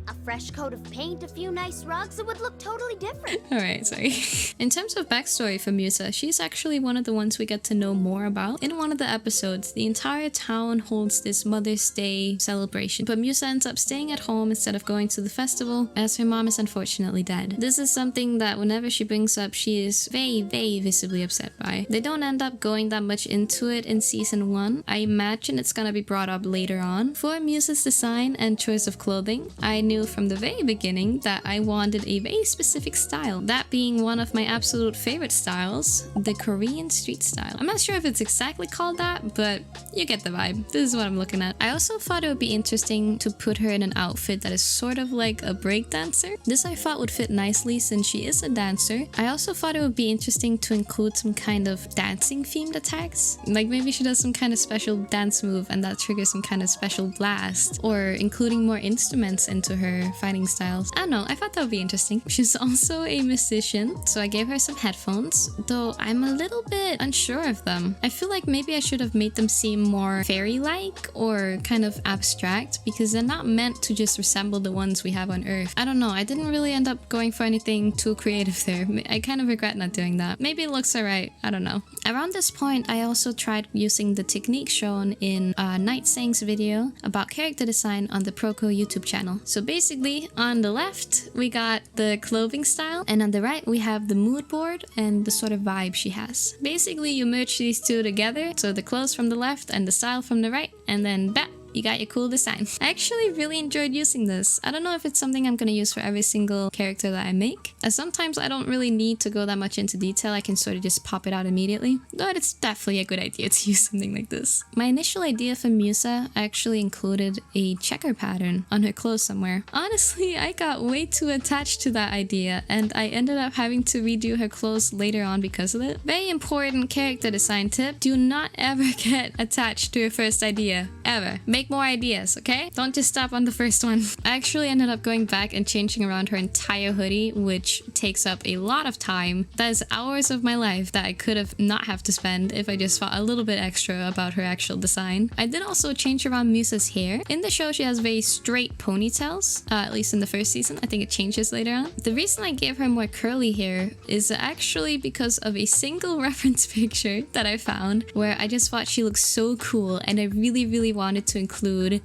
A fresh coat of paint, a few nice rugs, it would look totally different. Alright, sorry. In terms of backstory for Musa, she's actually one of the ones we get to know more about. In one of the episodes, the entire town holds this Mother's Day celebration, but Musa ends up staying at home instead of going to the festival, as her mom is unfortunately dead. This is something that whenever she brings up, she is very, very visibly upset by. They don't end up going that much into it in season 1. I imagine it's gonna be brought up later on. For Musa's design and choice of clothing, I knew from the very beginning that I wanted a very specific style, that being one of my absolute favorite styles, the Korean street style. I'm not sure if it's exactly called that, but you get the vibe. This is what I'm looking at. I also thought it would be interesting to put her in an outfit that is sort of like a break dancer. This I thought would fit nicely since she is a dancer. I also thought it would be interesting to include some kind of dancing themed attacks. Like maybe she does some kind of special dance move and that triggers some kind of special blast, or including more instruments into her fighting styles. I don't know, I thought that would be interesting. She's also a musician, so I gave her some headphones, though I'm a little bit unsure of them. I feel like maybe I should have made them seem more fairy-like or kind of abstract, because they're not meant to just resemble the ones we have on Earth. I don't know, I didn't really end up going for anything too creative there. I kind of regret not doing that. Maybe it looks alright, I don't know. Around this point, I also tried using the technique shown in Night Sang's video about character design on the Proco YouTube channel. So basically, on the left, we got the clothing style, and on the right, we have the mood board and the sort of vibe she has. Basically, you merge these two together, so the clothes from the left and the style from the right, and then bam! You got your cool design. I actually really enjoyed using this. I don't know if it's something I'm gonna use for every single character that I make, as sometimes I don't really need to go that much into detail. I can sort of just pop it out immediately, but it's definitely a good idea to use something like this. My initial idea for Musa actually included a checker pattern on her clothes somewhere. Honestly, I got way too attached to that idea, and I ended up having to redo her clothes later on because of it. Very important character design tip: do not ever get attached to your first idea, ever. Make more ideas, okay? Don't just stop on the first one. I actually ended up going back and changing around her entire hoodie, which takes up a lot of time. That is hours of my life that I could have not have to spend if I just thought a little bit extra about her actual design. I did also change around Musa's hair. In the show, she has very straight ponytails, at least in the first season. I think it changes later on. The reason I gave her more curly hair is actually because of a single reference picture that I found where I just thought she looked so cool, and I really wanted to include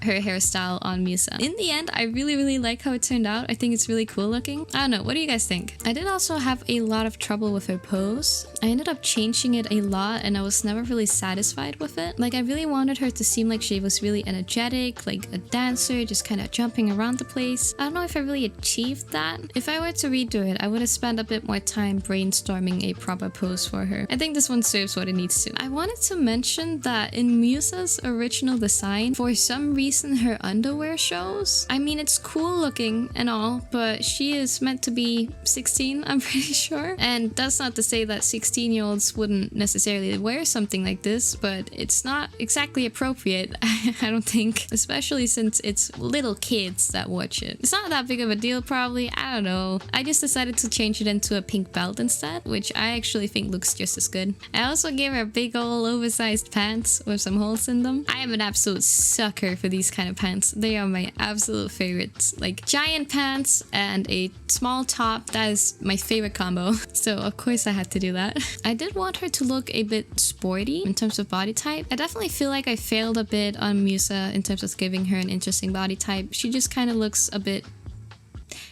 her hairstyle on Musa. In the end, I really like how it turned out. I think it's really cool looking. I don't know, what do you guys think? I did also have a lot of trouble with her pose. I ended up changing it a lot, and I was never really satisfied with it. Like, I really wanted her to seem like she was really energetic, like a dancer, just kind of jumping around the place. I don't know if I really achieved that. If I were to redo it, I would have spent a bit more time brainstorming a proper pose for her. I think this one serves what it needs to. I wanted to mention that in Musa's original design, for some reason her underwear shows. I mean, it's cool looking and all, but she is meant to be 16, I'm pretty sure. And that's not to say that 16-year-olds wouldn't necessarily wear something like this, but it's not exactly appropriate, I don't think, especially since it's little kids that watch it. It's not that big of a deal, probably. I don't know. I just decided to change it into a pink belt instead, which I actually think looks just as good. I also gave her big old oversized pants with some holes in them. I am an absolute sucker for these kind of pants. They are my absolute favorites. Like giant pants and a small top, that is my favorite combo. So of course I had to do that. I did want her to look a bit sporty in terms of body type. I definitely feel like I failed a bit on Musa in terms of giving her an interesting body type. She just kind of looks a bit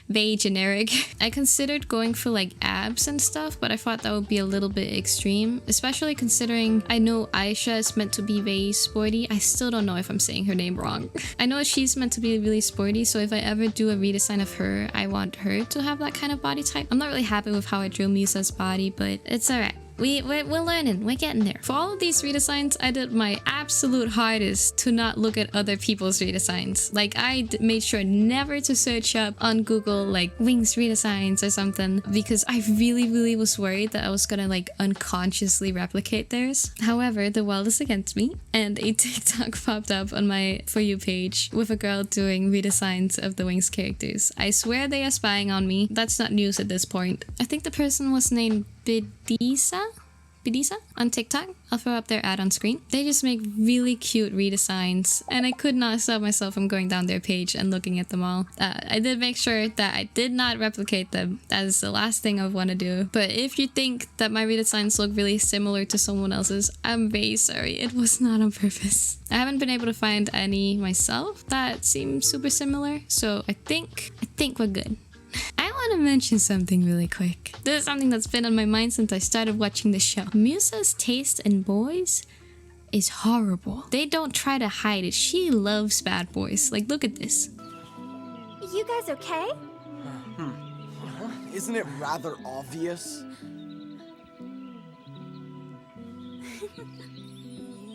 very generic. I considered going for like abs and stuff, but I thought that would be a little bit extreme, especially considering I know Aisha is meant to be very sporty. I still don't know if I'm saying her name wrong. I know she's meant to be really sporty, so if I ever do a redesign of her, I want her to have that kind of body type. I'm not really happy with how I drew Musa's body, but it's alright. We're learning, we're getting there. For all of these redesigns, I did my absolute hardest to not look at other people's redesigns. Like, I made sure never to search up on Google like Winx redesigns or something, because I really was worried that I was gonna like unconsciously replicate theirs. However, the world is against me, and a TikTok popped up on my For You page with a girl doing redesigns of the Winx characters. I swear they are spying on me. That's not news at this point. I think the person was named Bidisa on TikTok. I'll throw up their ad on screen. They just make really cute redesigns, and I could not stop myself from going down their page and looking at them all. I did make sure that I did not replicate them. That is the last thing I want to do. But if you think that my redesigns look really similar to someone else's, I'm very sorry. It was not on purpose. I haven't been able to find any myself that seem super similar, so I think we're good. I want to mention something really quick. This is something that's been on my mind since I started watching the show. Musa's taste in boys is horrible. They don't try to hide it. She loves bad boys. Like, look at this. you guys okay? Isn't it rather obvious?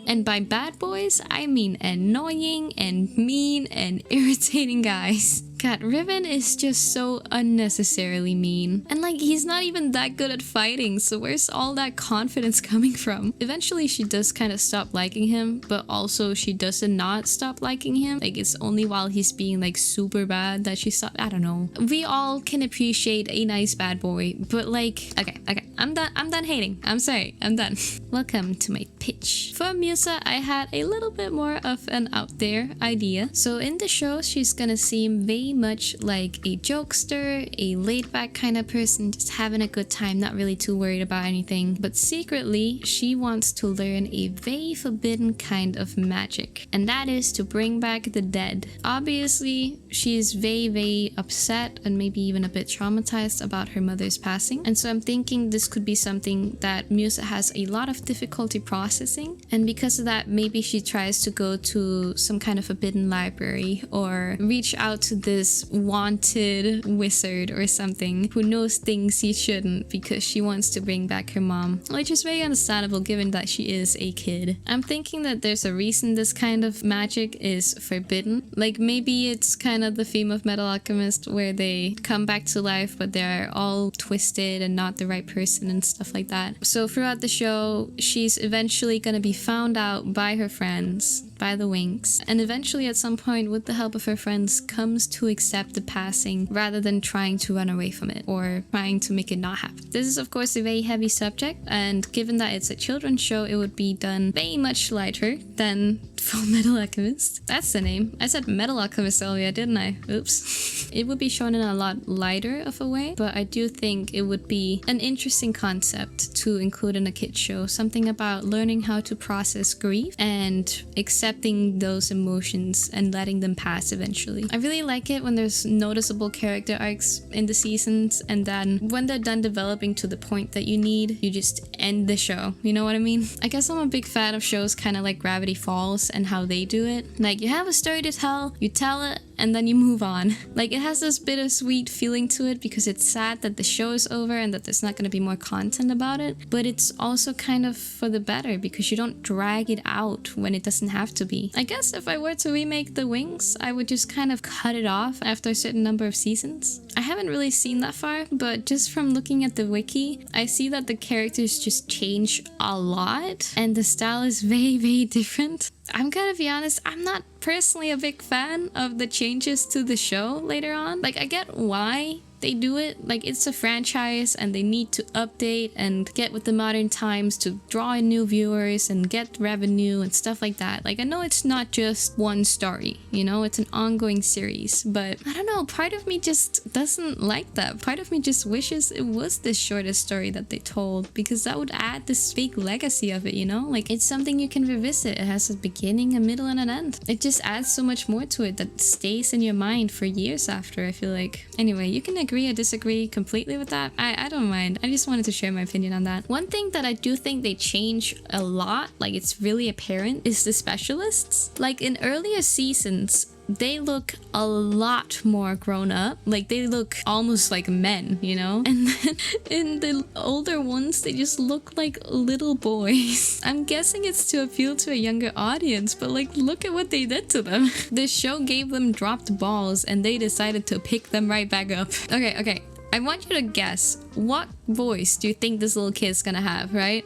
And by bad boys, I mean annoying and mean and irritating guys. God, Riven is just so unnecessarily mean. And like, he's not even that good at fighting, so where's all that confidence coming from? Eventually, she does kind of stop liking him, but also she doesn't not stop liking him. Like, it's only while he's being like super bad that she stopped. I don't know. We all can appreciate a nice bad boy, but like, okay, I'm done hating. I'm sorry, I'm done. Welcome to my pitch. For Musa, I had a little bit more of an out there idea. So in the show, she's gonna seem very much like a jokester, a laid-back kind of person, just having a good time, not really too worried about anything. But secretly, she wants to learn a very forbidden kind of magic, and that is to bring back the dead. Obviously, she is very upset and maybe even a bit traumatized about her mother's passing, and so I'm thinking this could be something that Musa has a lot of difficulty processing, and because of that, maybe she tries to go to some kind of forbidden library or reach out to this wanted wizard or something who knows things he shouldn't because she wants to bring back her mom, which is very understandable given that she is a kid. I'm thinking that there's a reason this kind of magic is forbidden. Like, maybe it's kind of the theme of Metal Alchemist where they come back to life but they're all twisted and not the right person and stuff like that. So throughout the show, she's eventually gonna be found out by her friends, by the Winx, and eventually at some point with the help of her friends comes to accept the passing rather than trying to run away from it or trying to make it not happen. This is of course a very heavy subject, and given that it's a children's show, it would be done very much lighter than Full Metal Alchemist. That's the name. I said Metal Alchemist earlier, didn't I? Oops. It would be shown in a lot lighter of a way, but I do think it would be an interesting concept to include in a kid's show. Something about learning how to process grief and accepting those emotions and letting them pass eventually. I really like it when there's noticeable character arcs in the seasons, and then when they're done developing to the point that you need, you just end the show. You know what I mean? I guess I'm a big fan of shows kind of like Gravity Falls and how they do it. Like, you have a story to tell, you tell it, and then you move on. Like, it has this bittersweet feeling to it because it's sad that the show is over and that there's not going to be more content about it, but it's also kind of for the better because you don't drag it out when it doesn't have to be. I guess if I were to remake the Winx, I would just kind of cut it off after a certain number of seasons. I haven't really seen that far, but just from looking at the wiki, I see that the characters just change a lot and the style is very different. I'm gonna be honest, I'm not personally a big fan of the changes to the show later on. Like, I get why they do it. Like, it's a franchise and they need to update and get with the modern times to draw in new viewers and get revenue and stuff like that. Like, I know it's not just one story, you know, it's an ongoing series, but I don't know, part of me just doesn't like that. Part of me just wishes it was the shortest story that they told, because that would add this fake legacy of it, you know? Like, it's something you can revisit. It has a beginning, a middle, and an end. It just adds so much more to it that stays in your mind for years after, I feel like. Anyway, you can agree or disagree completely with that. I don't mind. I just wanted to share my opinion on that. One thing that I do think they change a lot, like it's really apparent, is the specialists. Like, in earlier seasons, they look a lot more grown up. Like, they look almost like men, you know? And then in the older ones, they just look like little boys. I'm guessing it's to appeal to a younger audience, but like, look at what they did to them. The show gave them dropped balls and they decided to pick them right back up. Okay. I want you to guess, what voice do you think this little kid's gonna have, right?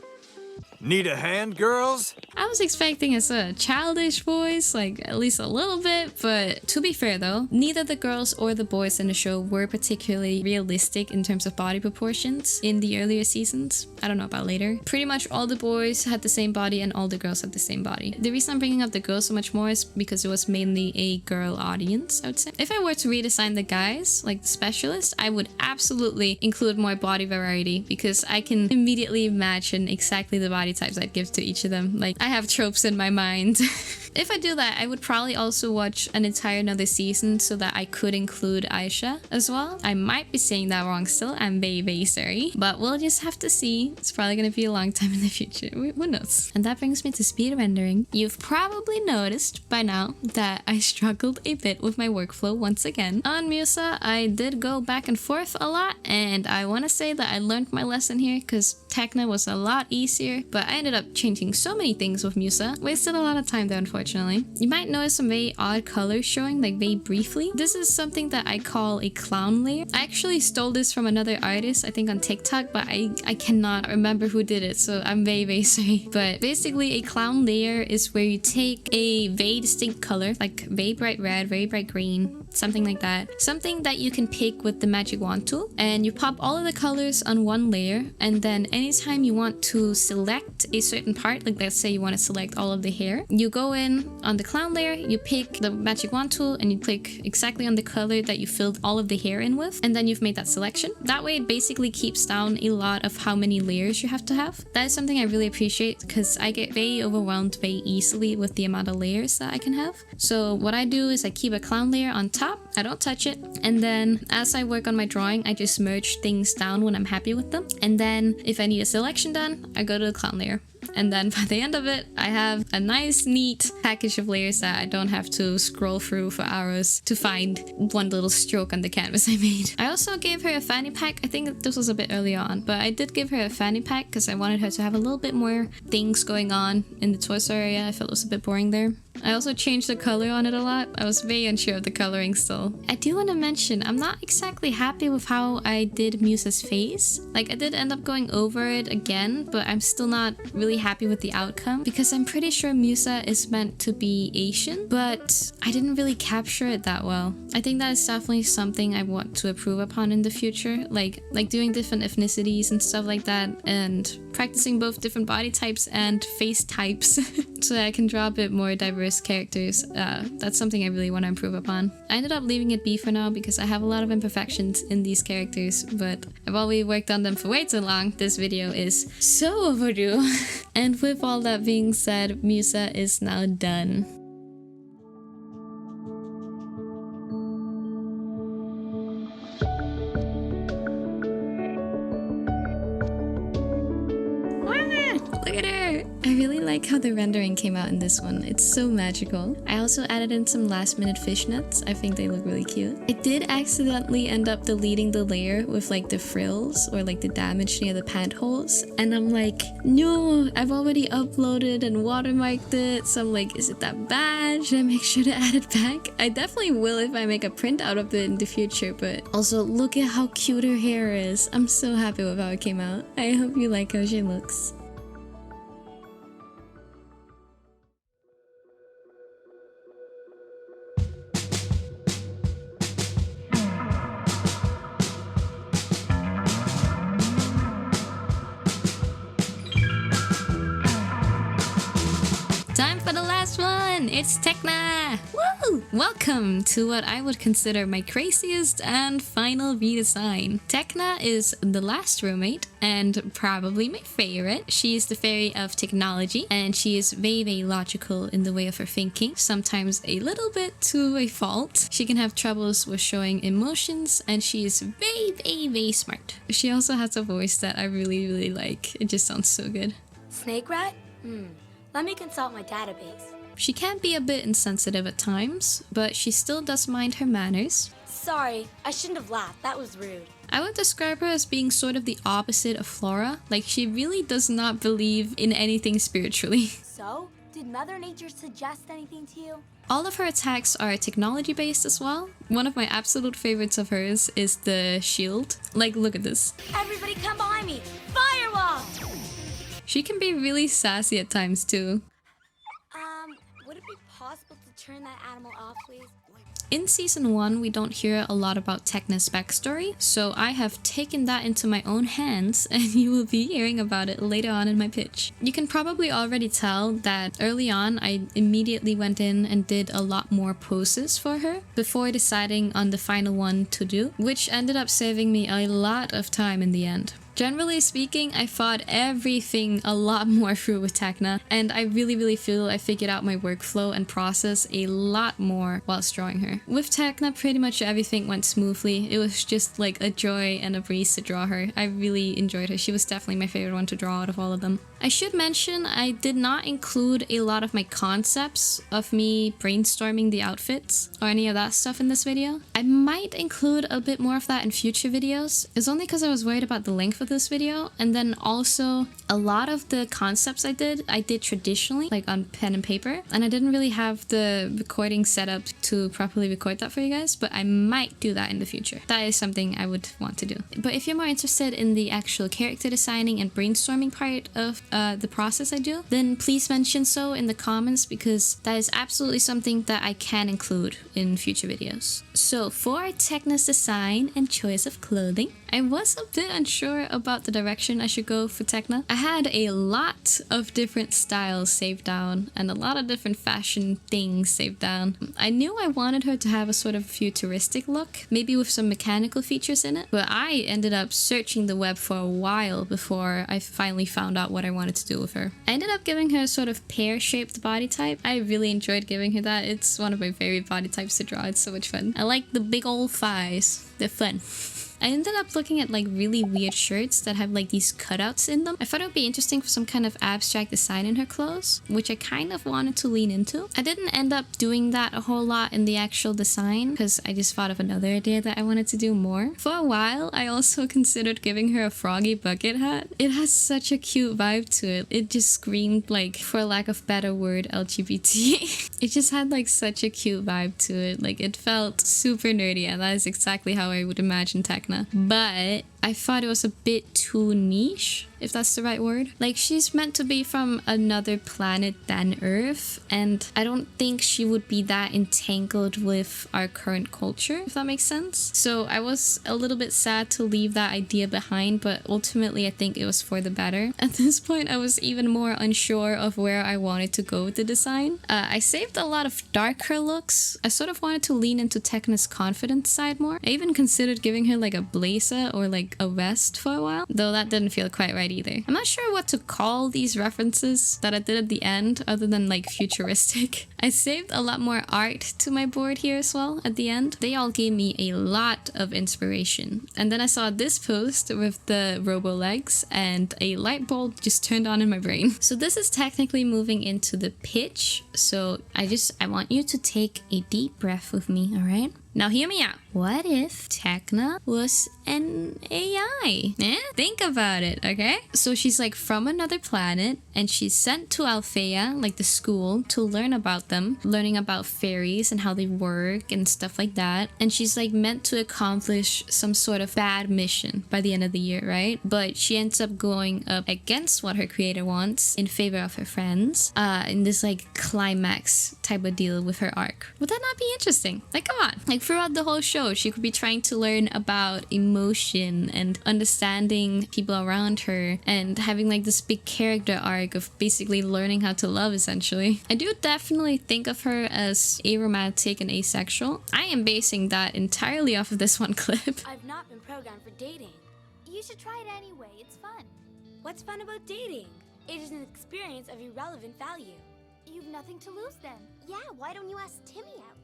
Need a hand, girls? I was expecting a sort of childish voice, like at least a little bit, but to be fair though, neither the girls or the boys in the show were particularly realistic in terms of body proportions in the earlier seasons. I don't know about later. Pretty much all the boys had the same body and all the girls had the same body. The reason I'm bringing up the girls so much more is because it was mainly a girl audience, I would say. If I were to redesign the guys, like the specialists, I would absolutely include more body variety because I can immediately imagine exactly the body types I'd give to each of them. Like, I have tropes in my mind. If I do that, I would probably also watch an entire another season so that I could include Aisha as well. I might be saying that wrong still. I'm very, very sorry. But we'll just have to see. It's probably going to be a long time in the future. Who knows? And that brings me to speed rendering. You've probably noticed by now that I struggled a bit with my workflow once again. On Musa, I did go back and forth a lot. And I want to say that I learned my lesson here because Tecna was a lot easier. But I ended up changing so many things with Musa. Wasted a lot of time there, unfortunately. You might notice some very odd colors showing like very briefly. This is something that I call a clown layer. I actually stole this from another artist, I think on TikTok, but I cannot remember who did it, so I'm very, very sorry. But basically a clown layer is where you take a very distinct color, like very bright red, very bright green, something like that. Something that you can pick with the magic wand tool, and you pop all of the colors on one layer, and then anytime you want to select a certain part, like let's say you want to select all of the hair, you go in on the clown layer, you pick the magic wand tool, and you click exactly on the color that you filled all of the hair in with, and then you've made that selection. That way it basically keeps down a lot of how many layers you have to have. That is something I really appreciate because I get very overwhelmed very easily with the amount of layers that I can have. So what I do is I keep a clown layer on top, I don't touch it, and then as I work on my drawing, I just merge things down when I'm happy with them. And then if I need a selection done, I go to the clown layer. And then by the end of it, I have a nice, neat package of layers that I don't have to scroll through for hours to find one little stroke on the canvas I made. I also gave her a fanny pack. I think this was a bit early on, but I did give her a fanny pack because I wanted her to have a little bit more things going on in the torso area. I felt it was a bit boring there. I also changed the color on it a lot. I was very unsure of the coloring still. I do want to mention, I'm not exactly happy with how I did Musa's face. Like, I did end up going over it again, but I'm still not really happy with the outcome because I'm pretty sure Musa is meant to be Asian, but I didn't really capture it that well. I think that is definitely something I want to improve upon in the future, like doing different ethnicities and stuff like that, and practicing both different body types and face types so that I can draw a bit more diverse characters. That's something I really want to improve upon. I ended up leaving it be for now because I have a lot of imperfections in these characters, but I've already worked on them for way too long. This video is so overdue. And with all that being said, Musa is now done. Look at her! I really like how the rendering came out in this one. It's so magical. I also added in some last minute fishnets. I think they look really cute. I did accidentally end up deleting the layer with like the frills or like the damage near the pant holes. And I'm like, no, I've already uploaded and watermarked it. So I'm like, is it that bad? Should I make sure to add it back? I definitely will if I make a print out of it in the future, but also look at how cute her hair is. I'm so happy with how it came out. I hope you like how she looks. Time for the last one! It's Tecna! Woo! Welcome to what I would consider my craziest and final redesign. Tecna is the last roommate and probably my favorite. She is the fairy of technology and she is very, very logical in the way of her thinking, sometimes a little bit to a fault. She can have troubles with showing emotions and she is very, very, very smart. She also has a voice that I really, really like. It just sounds so good. Snake rat? Let me consult my database. She can be a bit insensitive at times, but she still does mind her manners. Sorry, I shouldn't have laughed. That was rude. I would describe her as being sort of the opposite of Flora. Like, she really does not believe in anything spiritually. So, did Mother Nature suggest anything to you? All of her attacks are technology based as well. One of my absolute favorites of hers is the shield. Like, look at this. Everybody come behind me! Firewall! She can be really sassy at times too. Would it be possible to turn that animal off, please? In season 1, we don't hear a lot about Tecna's backstory, so I have taken that into my own hands and you will be hearing about it later on in my pitch. You can probably already tell that early on I immediately went in and did a lot more poses for her before deciding on the final one to do, which ended up saving me a lot of time in the end. Generally speaking, I thought everything a lot more through with Tecna, and I really feel I figured out my workflow and process a lot more whilst drawing her. With Tecna, pretty much everything went smoothly. It was just like a joy and a breeze to draw her. I really enjoyed her. She was definitely my favorite one to draw out of all of them. I should mention I did not include a lot of my concepts of me brainstorming the outfits or any of that stuff in this video. I might include a bit more of that in future videos. It's only because I was worried about the length of this video, and then also a lot of the concepts I did traditionally, like on pen and paper, and I didn't really have the recording set up to properly record that for you guys, but I might do that in the future. That is something I would want to do. But if you're more interested in the actual character designing and brainstorming part of the process I do, then please mention so in the comments, because that is absolutely something that I can include in future videos. So for Tecna's design and choice of clothing, I was a bit unsure about the direction I should go for Tecna. I had a lot of different styles saved down and a lot of different fashion things saved down. I knew I wanted her to have a sort of futuristic look, maybe with some mechanical features in it, but I ended up searching the web for a while before I finally found out what I wanted to do with her. I ended up giving her a sort of pear-shaped body type. I really enjoyed giving her that. It's one of my favorite body types to draw. It's so much fun. I like the big old thighs. They're fun. I ended up looking at like really weird shirts that have like these cutouts in them. I thought it would be interesting for some kind of abstract design in her clothes, which I kind of wanted to lean into. I didn't end up doing that a whole lot in the actual design because I just thought of another idea that I wanted to do more. For a while, I also considered giving her a froggy bucket hat. It has such a cute vibe to it. It just screamed like, for lack of better word, LGBT. It just had like such a cute vibe to it. Like it felt super nerdy, and that is exactly how I would imagine Tecna. But I thought it was a bit too niche, if that's the right word. Like, she's meant to be from another planet than Earth, and I don't think she would be that entangled with our current culture, if that makes sense. So I was a little bit sad to leave that idea behind, but ultimately I think it was for the better. At this point, I was even more unsure of where I wanted to go with the design. I saved a lot of darker looks. I sort of wanted to lean into Tecna's confidence side more. I even considered giving her like a blazer or like a vest for a while, though that didn't feel quite right either. I'm not sure what to call these references that I did at the end other than like futuristic. I saved a lot more art to my board here as well at the end. They all gave me a lot of inspiration. And then I saw this post with the robo legs and a light bulb just turned on in my brain. So this is technically moving into the pitch. So I want you to take a deep breath with me, all right? Now hear me out. What if Tecna was an AI? Think about it, okay? So she's like from another planet and she's sent to Althea, like the school, to learn about them, learning about fairies and how they work and stuff like that. And she's like meant to accomplish some sort of bad mission by the end of the year, right? But she ends up going up against what her creator wants in favor of her friends in this like climax type of deal with her arc. Would that not be interesting? Like, come on. Like, throughout the whole show, she could be trying to learn about emotion and understanding people around her and having like this big character arc of basically learning how to love, essentially. I do definitely think of her as aromantic and asexual. I am basing that entirely off of this one clip. I've not been programmed for dating. You should try it anyway. It's fun. What's fun about dating? It is an experience of irrelevant value. You've nothing to lose then. Yeah, why don't you ask Timmy out?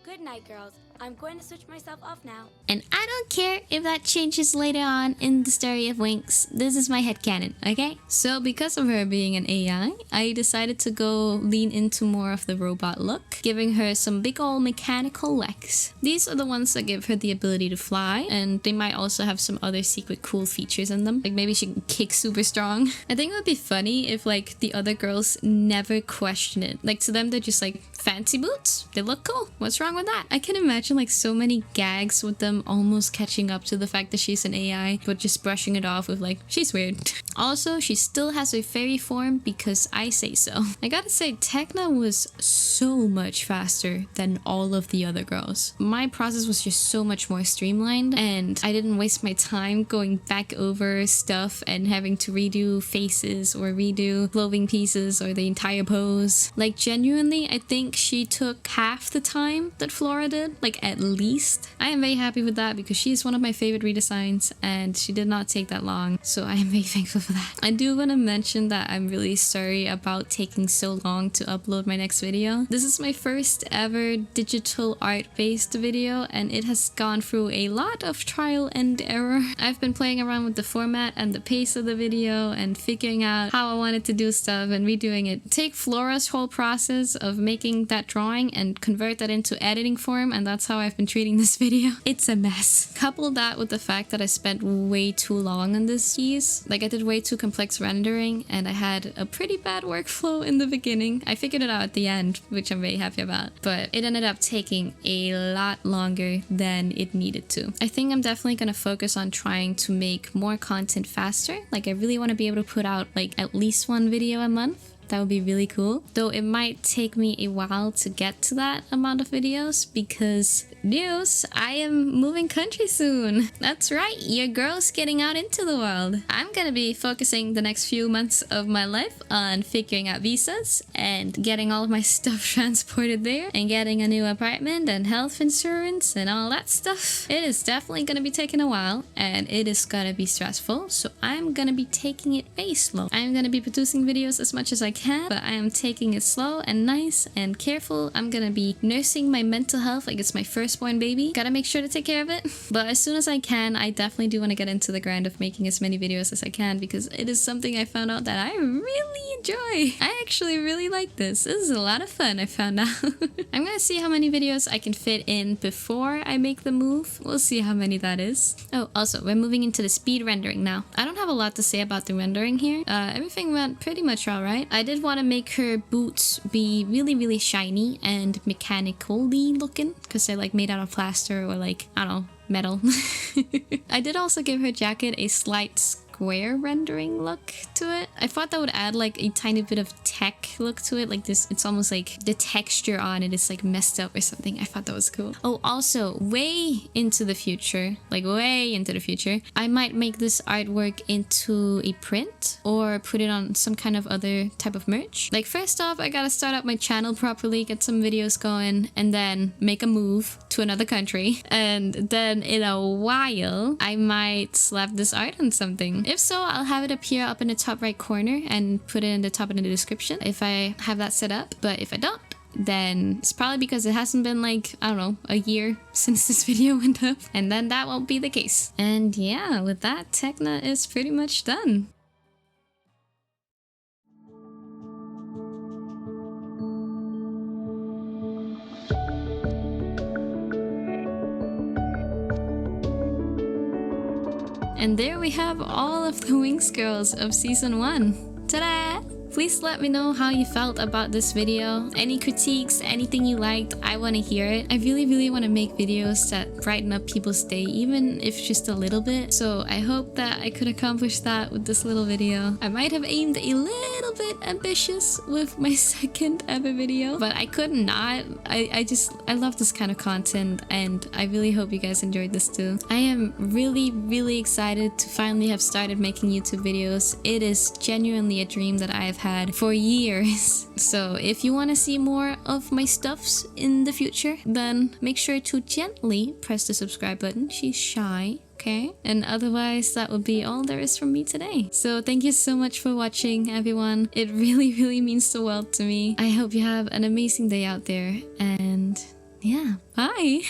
Good night, girls. I'm going to switch myself off now. And I don't care if that changes later on in the story of Winx. This is my headcanon, okay? So because of her being an AI, I decided to go lean into more of the robot look, giving her some big old mechanical legs. These are the ones that give her the ability to fly, and they might also have some other secret cool features in them. Like maybe she can kick super strong. I think it would be funny if like the other girls never question it. Like to them, they're just like, fancy boots? They look cool. What's wrong with that? I can imagine like so many gags with them almost catching up to the fact that she's an AI, but just brushing it off with like, she's weird. Also, she still has a fairy form because I say so. I gotta say, Tecna was so much faster than all of the other girls. My process was just so much more streamlined, and I didn't waste my time going back over stuff and having to redo faces or redo clothing pieces or the entire pose. Like genuinely, I think she took half the time that Flora did. Like week at least. I am very happy with that because she is one of my favorite redesigns and she did not take that long, so I am very thankful for that. I do want to mention that I'm really sorry about taking so long to upload my next video. This is my first ever digital art based video and it has gone through a lot of trial and error. I've been playing around with the format and the pace of the video and figuring out how I wanted to do stuff and redoing it. Take Flora's whole process of making that drawing and convert that into editing form, and that's how I've been treating this video. It's a mess. Couple that with the fact that I spent way too long on this piece. Like I did way too complex rendering and I had a pretty bad workflow in the beginning. I figured it out at the end, which I'm very happy about, but it ended up taking a lot longer than it needed to. I think I'm definitely gonna focus on trying to make more content faster. Like I really want to be able to put out like at least one video a month. That would be really cool. Though it might take me a while to get to that amount of videos because news, I am moving country soon. That's right, your girl's getting out into the world. I'm gonna be focusing the next few months of my life on figuring out visas and getting all of my stuff transported there and getting a new apartment and health insurance and all that stuff. It is definitely gonna be taking a while and it is gonna be stressful, so I'm gonna be taking it very slow. I'm gonna be producing videos as much as I can, but I am taking it slow and nice and careful. I'm gonna be nursing my mental health like it's my firstborn baby. Gotta make sure to take care of it. But as soon as I can, I definitely do want to get into the grind of making as many videos as I can because it is something I found out that I really enjoy. I actually really like this. This is a lot of fun, I found out. I'm gonna see how many videos I can fit in before I make the move. We'll see how many that is. Oh, also, we're moving into the speed rendering now. I don't have a lot to say about the rendering here. Everything went pretty much alright. I did want to make her boots be really shiny and mechanically looking because they're like made out of plaster or like, I don't know, metal. I did also give her jacket a slight square rendering look to it. I thought that would add like a tiny bit of tech look to it, like this. It's almost like the texture on it is like messed up or something. I thought that was cool. Oh, also way into the future, like way into the future, I might make this artwork into a print or put it on some kind of other type of merch. Like first off, I gotta start up my channel properly, get some videos going, and then make a move to another country. And then in a while, I might slap this art on something. If so, I'll have it appear up in the top right corner and put it in the top in the description if I have that set up. But if I don't, then it's probably because it hasn't been like, I don't know, a year since this video went up, and then that won't be the case. And yeah, with that, Tecna is pretty much done. And there we have all of the Winx girls of season 1. Ta-da! Please let me know how you felt about this video. Any critiques, anything you liked, I want to hear it. I really want to make videos that brighten up people's day, even if just a little bit. So I hope that I could accomplish that with this little video. I might have aimed a little bit ambitious with my second ever video, but I could not. I love this kind of content and I really hope you guys enjoyed this too. I am really excited to finally have started making YouTube videos. It is genuinely a dream that I have had for years. So if you want to see more of my stuffs in the future, then make sure to gently press the subscribe button. She's shy. Okay, and otherwise that would be all there is from me today. So thank you so much for watching, everyone. It really means the world to me. I hope you have an amazing day out there, and yeah, bye.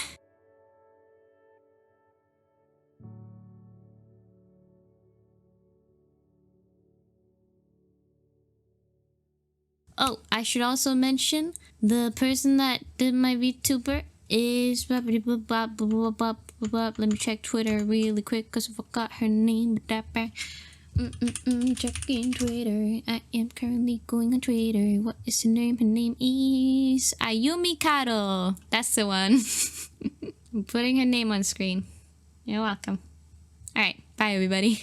Oh, I should also mention the person that did my VTuber is let me check Twitter really quick because I forgot her name. Checking Twitter. I am currently going on Twitter. What is her name? Her name is Ayumi Kado. That's the one. I'm putting her name on screen. You're welcome. Alright, bye everybody.